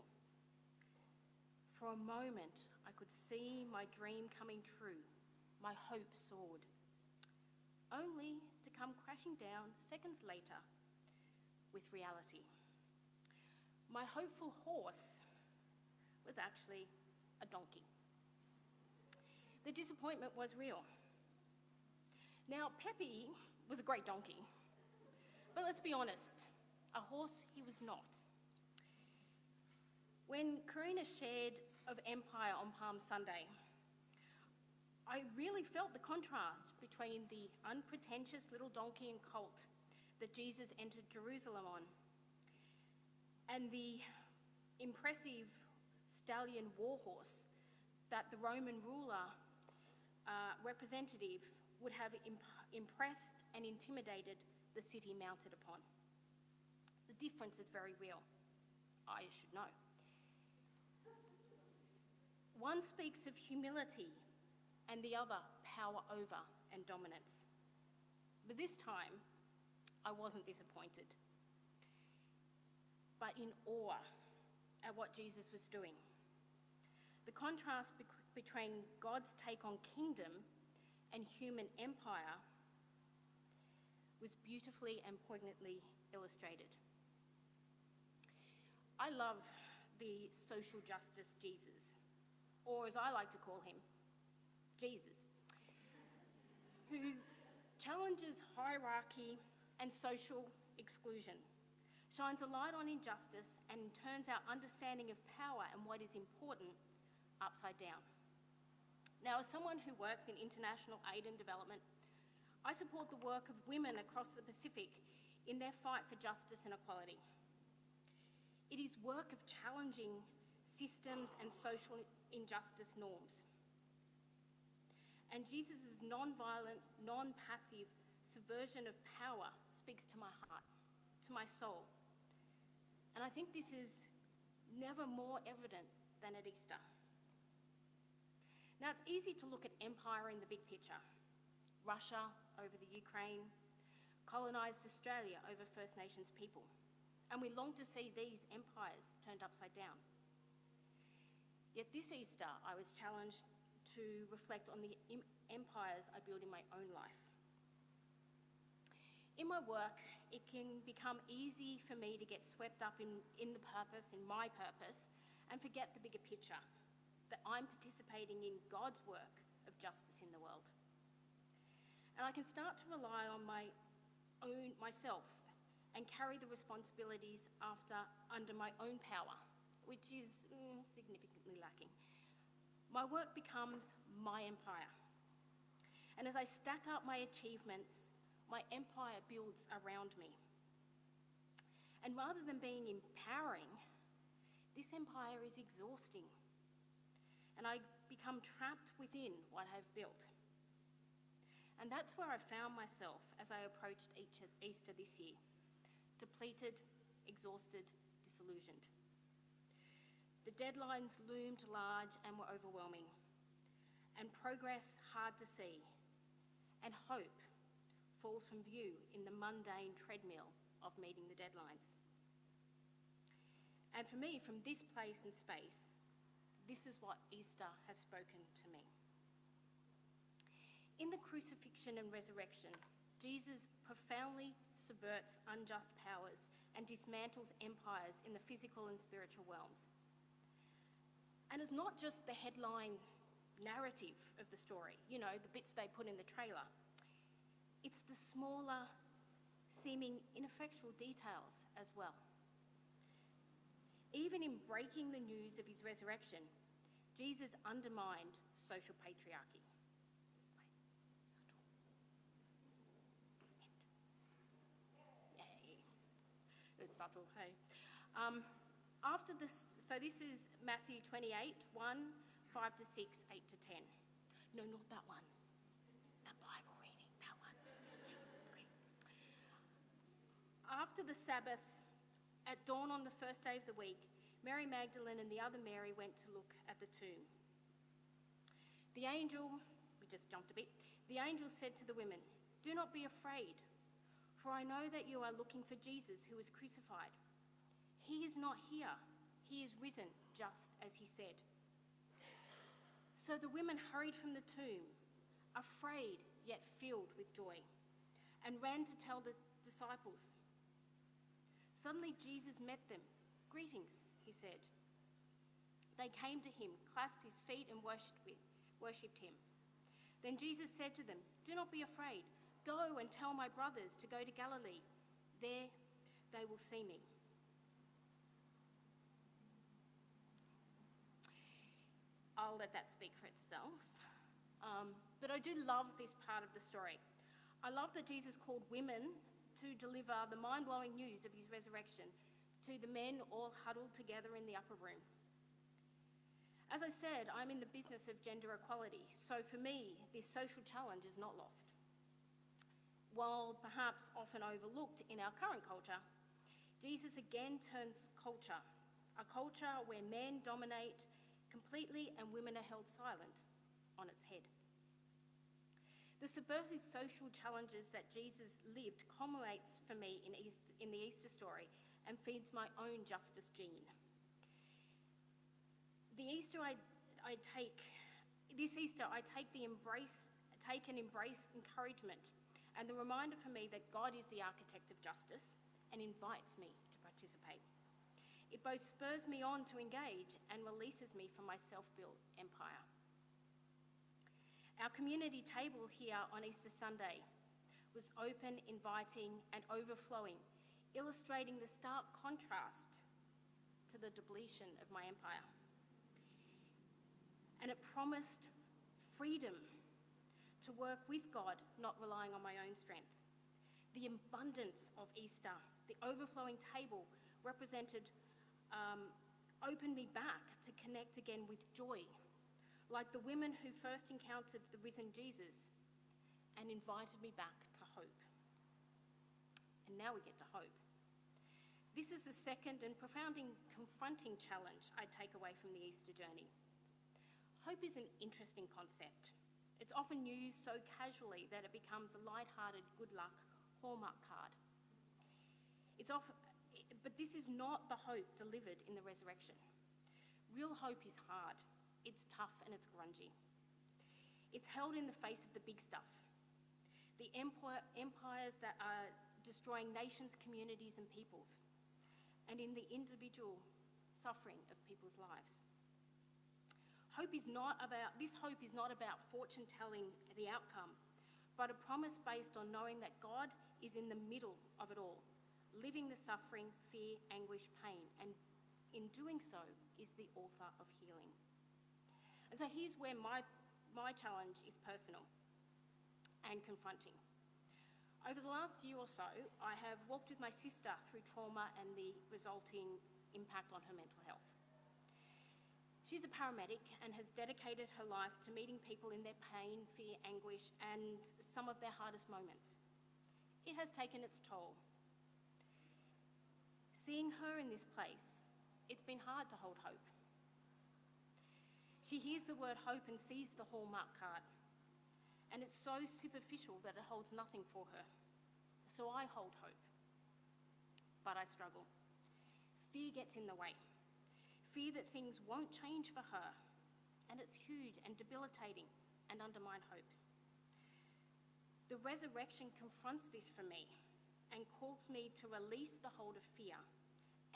For a moment, I could see my dream coming true. My hope soared. only to come crashing down seconds later with reality. My hopeful horse was actually a donkey. The disappointment was real. Now, Peppy was a great donkey, but let's be honest, a horse he was not. When Karina shared of Empire on Palm Sunday, I really felt the contrast between the unpretentious little donkey and colt that Jesus entered Jerusalem on and the impressive stallion warhorse that the Roman ruler representative would have impressed and intimidated the city mounted upon. The difference is very real, I should know. One speaks of humility and the other power over and dominance. But this time, I wasn't disappointed, but in awe at what Jesus was doing. The contrast between God's take on kingdom and human empire was beautifully and poignantly illustrated. I love the social justice Jesus, or as I like to call him, Jesus, who challenges hierarchy and social exclusion, shines a light on injustice, and turns our understanding of power and what is important upside down. Now, as someone who works in international aid and development, I support the work of women across the Pacific in their fight for justice and equality. It is work of challenging systems and social injustice norms. And Jesus' non-violent, non-passive subversion of power speaks to my heart, to my soul. And I think this is never more evident than at Easter. Now, it's easy to look at empire in the big picture. Russia over the Ukraine, colonised Australia over First Nations people. And we long to see these empires turned upside down. Yet this Easter, I was challenged to reflect on the empires I build in my own life. In my work, it can become easy for me to get swept up in the purpose, in my purpose, and forget the bigger picture, that I'm participating in God's work of justice in the world. And I can start to rely on myself and carry the responsibilities under my own power, which is significantly lacking. My work becomes my empire. And as I stack up my achievements, my empire builds around me. And rather than being empowering, this empire is exhausting. And I become trapped within what I've built. And that's where I found myself as I approached Easter this year, depleted, exhausted, disillusioned. The deadlines loomed large and were overwhelming, and progress hard to see, and hope falls from view in the mundane treadmill of meeting the deadlines. And for me, from this place and space, this is what Easter has spoken to me. In the crucifixion and resurrection, Jesus profoundly subverts unjust powers and dismantles empires in the physical and spiritual realms. And it's not just the headline narrative of the story, you know, the bits they put in the trailer. It's the smaller, seeming ineffectual details as well. Even in breaking the news of his resurrection, Jesus undermined social patriarchy. It's subtle, hey. So this is Matthew 28, 1, 5 to 6, 8 to 10. No, not that one. That Bible reading, that one. Yeah, great. After the Sabbath, at dawn on the first day of the week, Mary Magdalene and the other Mary went to look at the tomb. The angel, we just jumped a bit, the angel said to the women, "Do not be afraid, for I know that you are looking for Jesus who was crucified. He is not here. He is risen, just as he said." So the women hurried from the tomb, afraid yet filled with joy. and ran to tell the disciples. Suddenly Jesus met them. "Greetings," he said. They came to him, clasped his feet and worshipped him. Then Jesus said to them, "Do not be afraid. Go and tell my brothers to go to Galilee. There they will see me." I'll let that speak for itself. But I do love this part of the story. I love that Jesus called women to deliver the mind-blowing news of his resurrection to the men all huddled together in the upper room. As I said, I'm in the business of gender equality, so for me, this social challenge is not lost. While perhaps often overlooked in our current culture, Jesus again turns culture, a culture where men dominate completely and women are held silent, on its head. The subversive social challenges that Jesus lived culminates for me in the Easter story and feeds my own justice gene. This Easter I take and embrace encouragement and the reminder for me that God is the architect of justice and invites me to participate. It both spurs me on to engage and releases me from my self-built empire. Our community table here on Easter Sunday was open, inviting, and overflowing, illustrating the stark contrast to the depletion of my empire. And it promised freedom to work with God, not relying on my own strength. The abundance of Easter, the overflowing table represented, opened me back to connect again with joy, like the women who first encountered the risen Jesus and invited me back to hope. And now we get to hope. This is the second and profoundly confronting challenge I take away from the Easter journey. Hope is an interesting concept. It's often used so casually that it becomes a light-hearted good luck Hallmark card. But this is not the hope delivered in the resurrection. Real hope is hard. It's tough and it's grungy. It's held in the face of the big stuff. The empires that are destroying nations, communities and peoples, and in the individual suffering of people's lives. This hope is not about fortune telling the outcome, but a promise based on knowing that God is in the middle of it all, living the suffering, fear, anguish, pain, and in doing so is the author of healing. And so here's where my challenge is personal and confronting. Over the last year or so, I have walked with my sister through trauma and the resulting impact on her mental health. She's a paramedic and has dedicated her life to meeting people in their pain, fear, anguish, and some of their hardest moments. It has taken its toll. Seeing her in this place, it's been hard to hold hope. She hears the word hope and sees the Hallmark card, and it's so superficial that it holds nothing for her. So I hold hope, but I struggle. Fear gets in the way. Fear that things won't change for her, and it's huge and debilitating and undermine hopes. The resurrection confronts this for me and calls me to release the hold of fear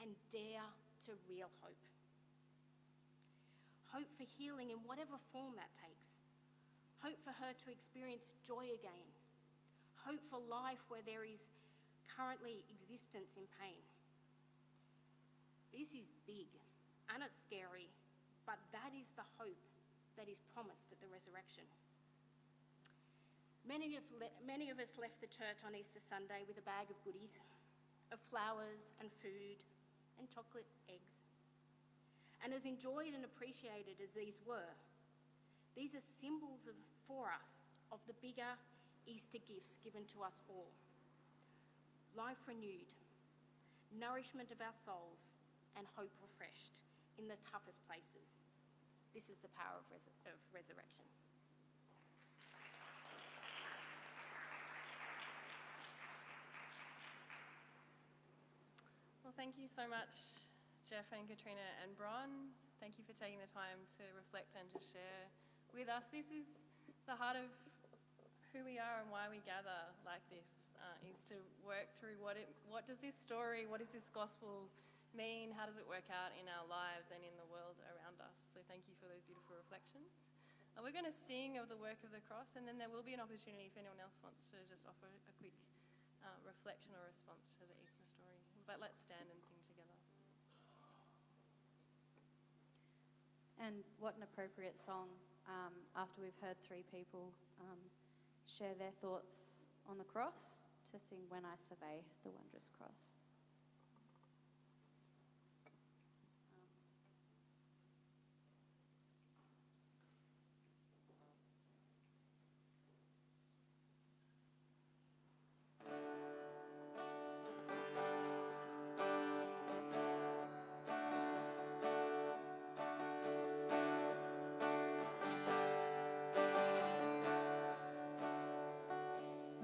and dare to real hope. Hope for healing in whatever form that takes. Hope for her to experience joy again. Hope for life where there is currently existence in pain. This is big and it's scary, but that is the hope that is promised at the resurrection. Many of us left the church on Easter Sunday with a bag of goodies, of flowers and food and chocolate eggs. And as enjoyed and appreciated as these were, these are symbols for us of the bigger Easter gifts given to us all. Life renewed, nourishment of our souls, and hope refreshed in the toughest places. This is the power of resurrection. Well, thank you so much, Jeff and Katrina and Bron. Thank you for taking the time to reflect and to share with us. This is the heart of who we are and why we gather like this. is to work through what does this story, what does this gospel mean, how does it work out in our lives and in the world around us. So thank you for those beautiful reflections. We're going to sing of the work of the cross, and then there will be an opportunity if anyone else wants to just offer a quick reflection or response to the Easter story. But let's stand and sing together. And what an appropriate song after we've heard three people share their thoughts on the cross to sing When I Survey the Wondrous Cross.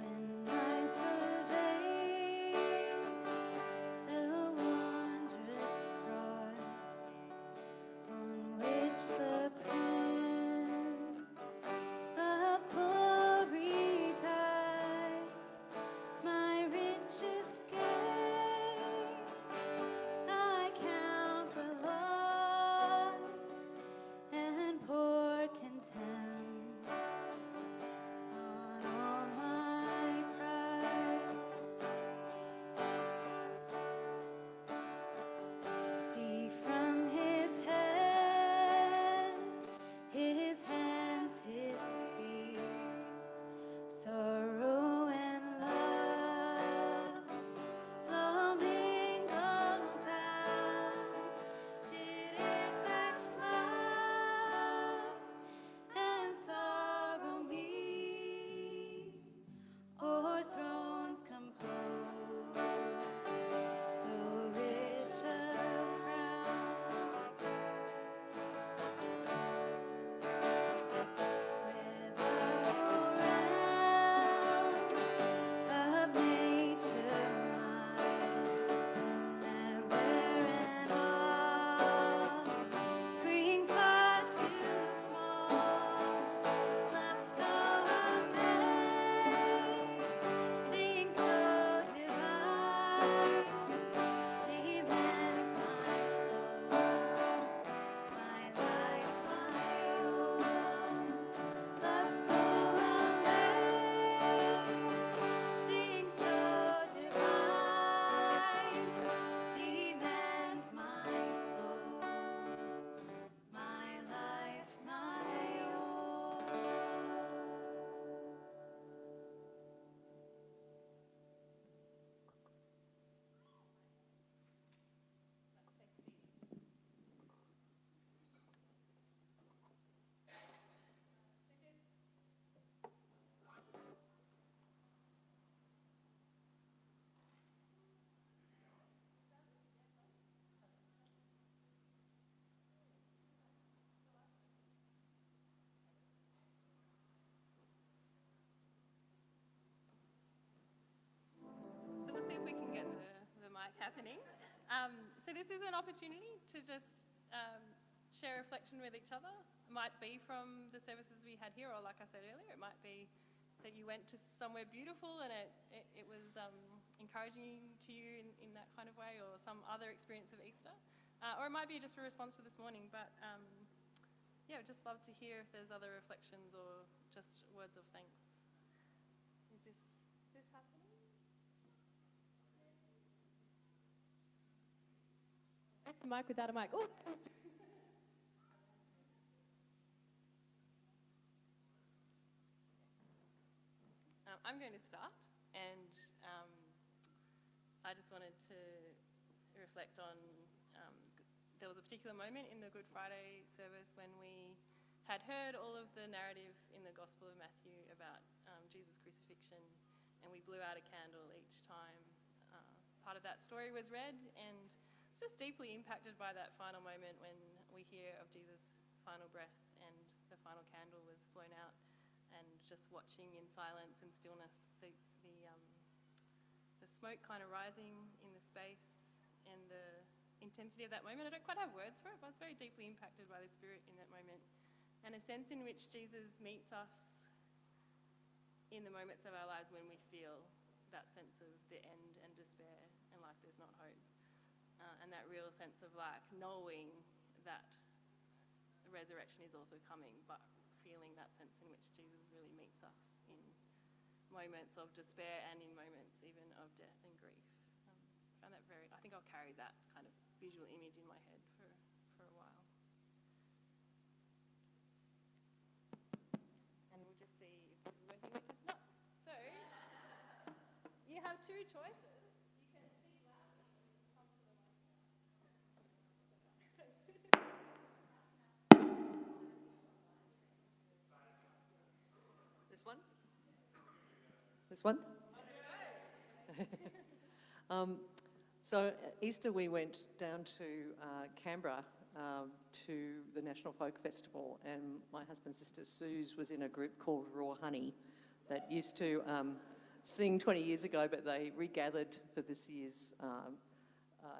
When I survey happening. So this is an opportunity to just share reflection with each other. It might be from the services we had here, or like I said earlier, it might be that you went to somewhere beautiful and it was encouraging to you in that kind of way, or some other experience of Easter. Or it might be just a response to this morning, but yeah, I'd just love to hear if there's other reflections or just words of thanks. Is this happening? Mic without a mic. Oh. I'm going to start, and I just wanted to reflect on, there was a particular moment in the Good Friday service when we had heard all of the narrative in the Gospel of Matthew about Jesus' crucifixion, and we blew out a candle each time part of that story was read, and it's just deeply impacted by that final moment when we hear of Jesus' final breath and the final candle was blown out, and just watching in silence and stillness the smoke kind of rising in the space and the intensity of that moment. I don't quite have words for it, but I was very deeply impacted by the Spirit in that moment, and a sense in which Jesus meets us in the moments of our lives when we feel that sense of the end and despair and like there's not hope. And that real sense of like knowing that the resurrection is also coming, but feeling that sense in which Jesus really meets us in moments of despair and in moments even of death and grief. I found that I think I'll carry that kind of visual image in my head for a while. And we'll just see if this is working, which it's not. So, you have two choices. You can speak loudly or come to the This one? This one? So Easter we went down to Canberra to the National Folk Festival, and my husband's sister Suze was in a group called Raw Honey that used to sing 20 years ago, but they regathered for this year's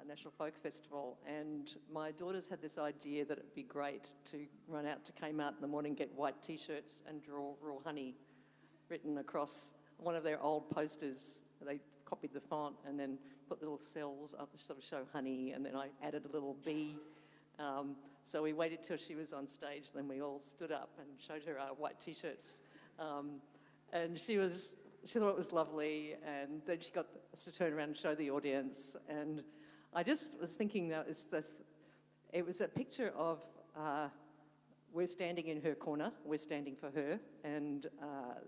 National Folk Festival. And my daughters had this idea that it'd be great to run out to Kmart in the morning, get white T-shirts and draw Raw Honey written across one of their old posters. They copied the font and then put little cells up to sort of show honey, and then I added a little bee. So we waited till she was on stage, then we all stood up and showed her our white T-shirts. And she thought it was lovely, and then she got us to turn around and show the audience. And I just was thinking that it was a picture of we're standing in her corner, we're standing for her, and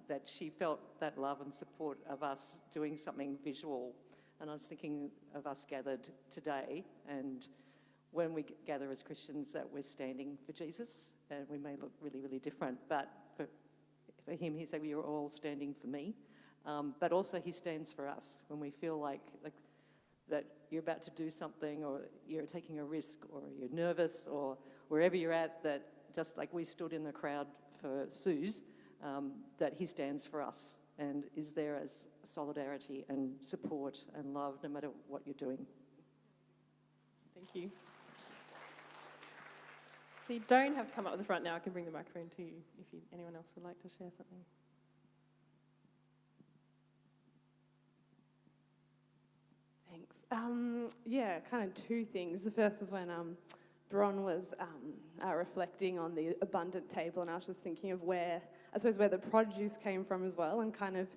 that she felt that love and support of us doing something visual. And I was thinking of us gathered today, and when we gather as Christians, that we're standing for Jesus, and we may look really, really different, but for him, he said, "You're all standing for me." But also he stands for us when we feel like that you're about to do something, or you're taking a risk, or you're nervous, or wherever you're at, that just like we stood in the crowd for Suze, that he stands for us and is there as solidarity and support and love no matter what you're doing. Thank you. So you don't have to come up to the front now. I can bring the microphone to you if anyone else would like to share something. Thanks. Yeah, kind of two things. The first is when Bron was reflecting on the abundant table, and I was just thinking of where the produce came from as well, and kind of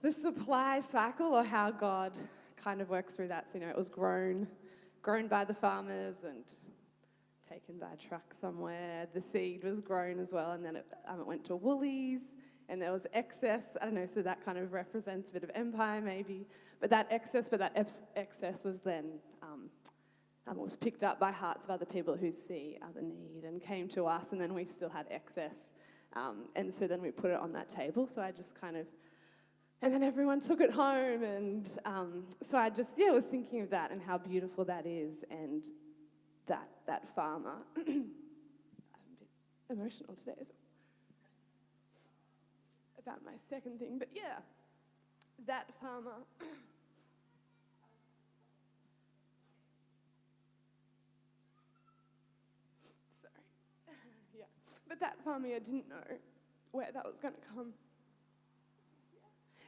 the supply cycle, or how God kind of works through that. So, it was grown by the farmers and taken by a truck somewhere. The seed was grown as well, and then it went to Woolies, and there was excess. I don't know, so that kind of represents a bit of empire maybe. But that excess was then was picked up by hearts of other people who see other need and came to us, and then we still had excess. And so then we put it on that table. So I just kind of, and then everyone took it home. And so I just, was thinking of that and how beautiful that is, and that farmer. I'm a bit emotional today as well about my second thing, but yeah, that farmer. But that farmer didn't know where that was going to come.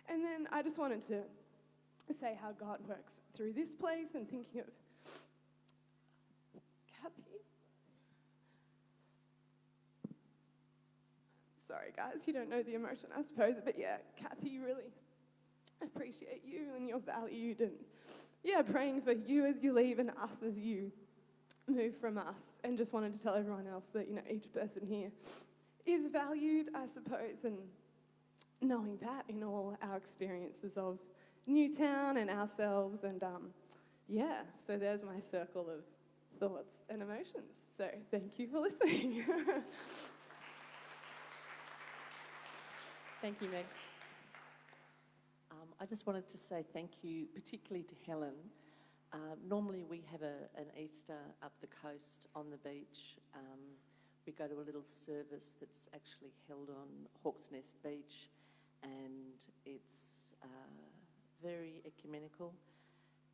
And then I just wanted to say how God works through this place, and thinking of Kathy. Sorry guys, you don't know the emotion I suppose, but yeah, Kathy, really appreciate you and you're valued, and praying for you as you leave and us as you move from us. And just wanted to tell everyone else that, each person here is valued, I suppose, and knowing that in all our experiences of Newtown and ourselves. And so there's my circle of thoughts and emotions. So thank you for listening. Thank you, Meg. I just wanted to say thank you, particularly to Helen. Normally we have an Easter up the coast on the beach. We go to a little service that's actually held on Hawk's Nest Beach, and it's very ecumenical.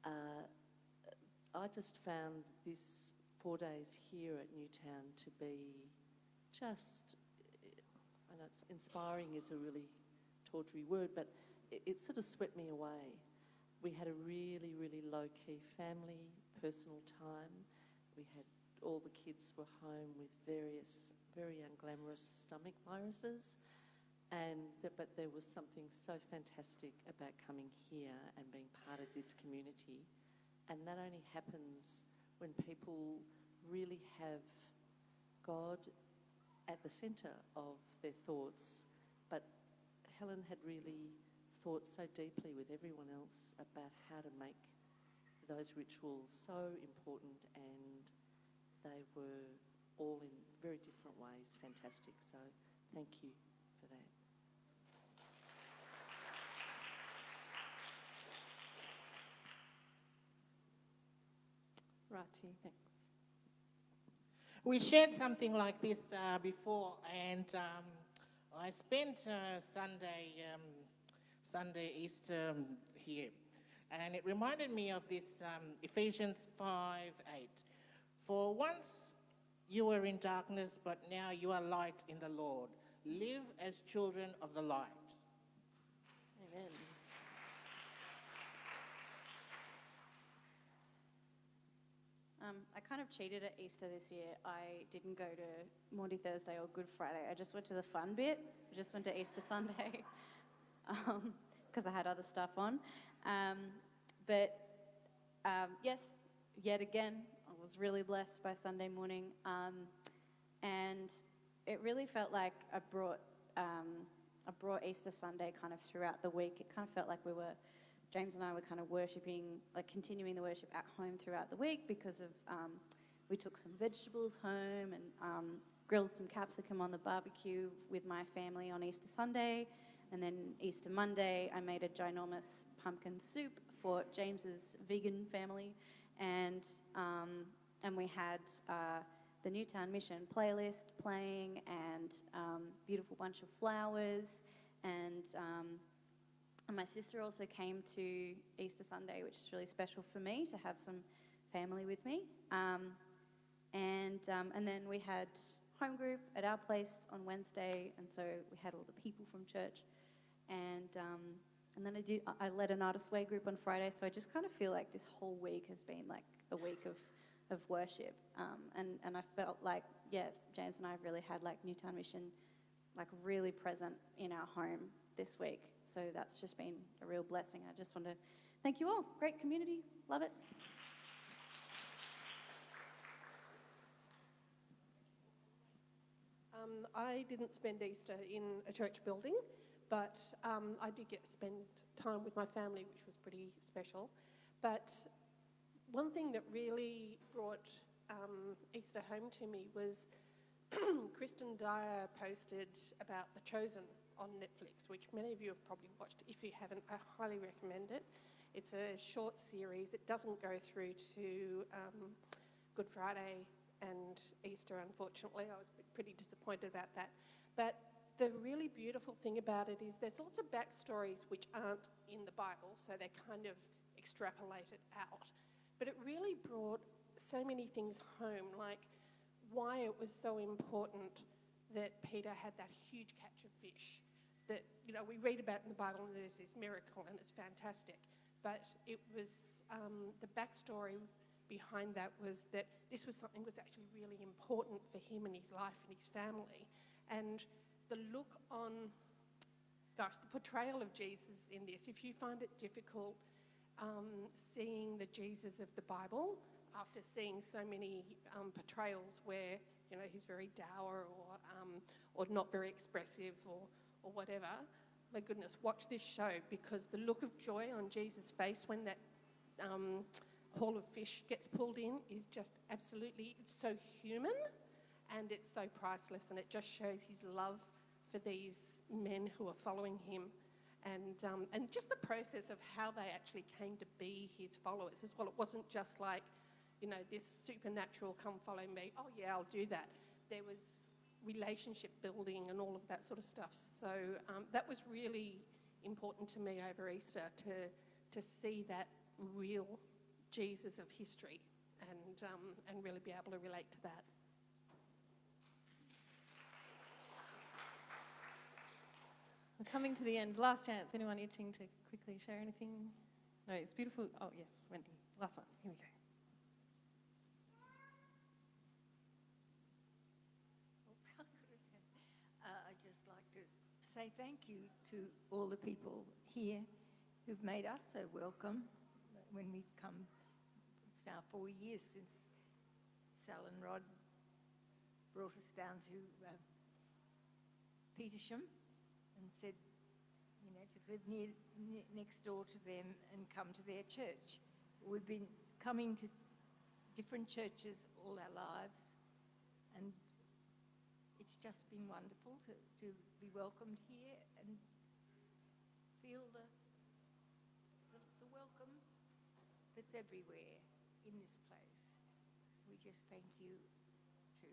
I just found this 4 days here at Newtown to be just, I know it's inspiring is a really tawdry word, but it sort of swept me away. We had a really, really low-key family, personal time. We had all the kids were home with various very unglamorous stomach viruses, but there was something so fantastic about coming here and being part of this community. And that only happens when people really have God at the centre of their thoughts. But Helen had really thought so deeply with everyone else about how to make those rituals so important, and they were all in very different ways fantastic. So thank you for that. Righty, thanks. We shared something like this before, and I spent Sunday Easter here, and it reminded me of this Ephesians 5:8. For once you were in darkness, but now you are light in the Lord. Live as children of the light. Amen. I kind of cheated at Easter this year. I didn't go to Maundy Thursday or Good Friday. I just went to the fun bit. I just went to Easter Sunday because I had other stuff on. Yes, yet again, I was really blessed by Sunday morning. And it really felt like I brought Easter Sunday kind of throughout the week. It kind of felt like James and I were kind of worshipping, like continuing the worship at home throughout the week because of, we took some vegetables home and grilled some capsicum on the barbecue with my family on Easter Sunday. And then Easter Monday, I made a ginormous pumpkin soup for James's vegan family. And we had the Newtown Mission playlist playing and beautiful bunch of flowers. And my sister also came to Easter Sunday, which is really special for me to have some family with me. And then we had home group at our place on Wednesday, and so we had all the people from church. And then I led an artist way group on Friday, so I just kind of feel like this whole week has been like a week of worship. And I felt like, yeah, James and I really had like Newtown Mission like really present in our home this week. So that's just been a real blessing. I just want to thank you all. Great community. Love it. I didn't spend Easter in a church building, but I did get to spend time with my family, which was pretty special. But one thing that really brought Easter home to me was Kristen Dyer posted about The Chosen on Netflix, which many of you have probably watched. If you haven't, I highly recommend it. It's a short series. It doesn't go through to Good Friday and Easter, unfortunately. I was pretty disappointed about that. But the really beautiful thing about it is there's lots of backstories which aren't in the Bible, so they're kind of extrapolated out. But it really brought so many things home, like why it was so important that Peter had that huge catch of fish. That, you know, we read about in the Bible and there's this miracle and it's fantastic. But it was, the backstory behind that was that this was something that was actually really important for him and his life and his family. And the look on, the portrayal of Jesus in this, if you find it difficult seeing the Jesus of the Bible after seeing so many portrayals where, you know, he's very dour or not very expressive or whatever, my goodness, watch this show, because the look of joy on Jesus' face when that haul of fish gets pulled in is just absolutely, it's so human and it's so priceless, and it just shows his love for these men who are following him, and just the process of how they actually came to be his followers as well. It wasn't just like, you know, this supernatural, come follow me, oh yeah, I'll do that. There was relationship building and all of that sort of stuff. So that was really important to me over Easter, to see that real Jesus of history and really be able to relate to that. We're coming to the end. Last chance. Anyone itching to quickly share anything? No, it's beautiful. Oh, yes, Wendy. Last one. Here we go. I'd just like to say thank you to all the people here who've made us so welcome when we've come. It's now 4 years since Sal and Rod brought us down to Petersham and said, you know, to live next door to them and come to their church. We've been coming to different churches all our lives, and it's just been wonderful to be welcomed here and feel the welcome that's everywhere in this place. We just thank you to,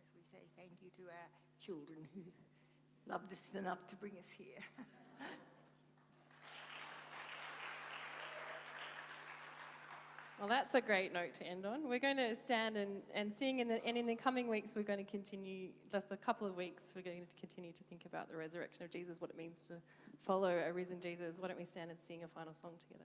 as we say, thank you to our children who loved us enough to bring us here. Well, that's a great note to end on. We're going to stand and sing, and in the coming weeks, we're going to continue, just a couple of weeks, we're going to continue to think about the resurrection of Jesus, what it means to follow a risen Jesus. Why don't we stand and sing a final song together?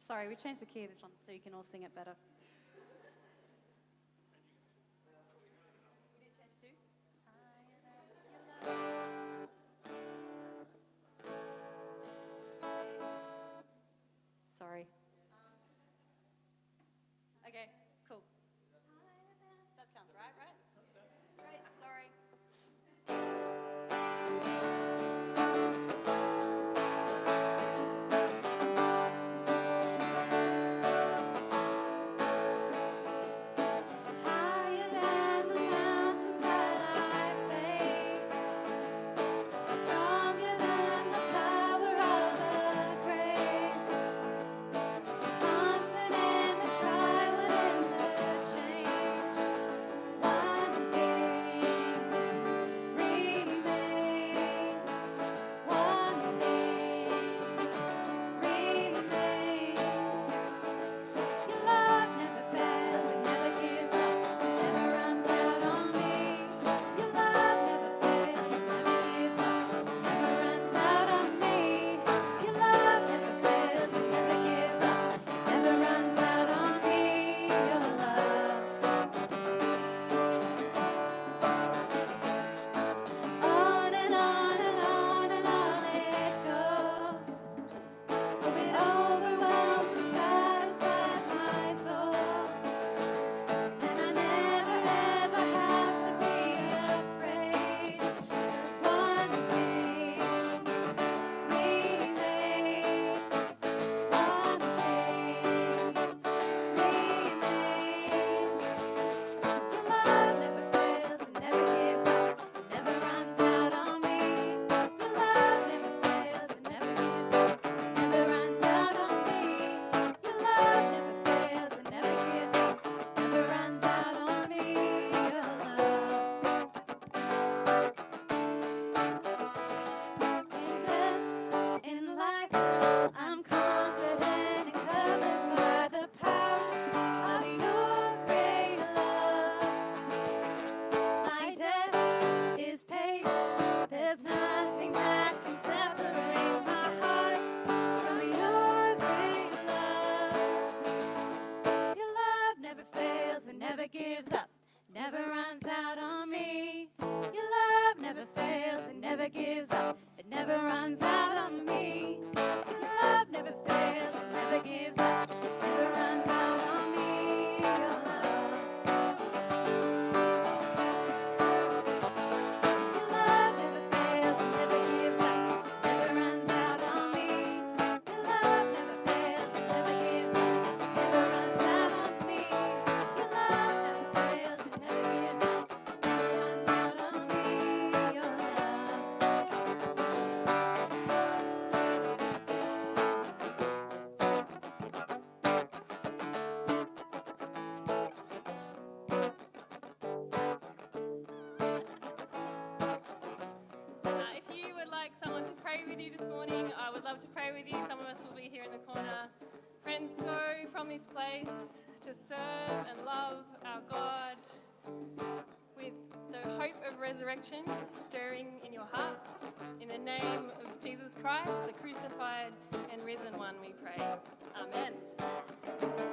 Sorry, we changed the key of this one so you can all sing it better. Sorry. Okay, cool. That sounds right? Great, sorry. would love to pray with you. Some of us will be here in the corner. Friends, go from this place to serve and love our God with the hope of resurrection stirring in your hearts. In the name of Jesus Christ, the crucified and risen one, we pray. Amen.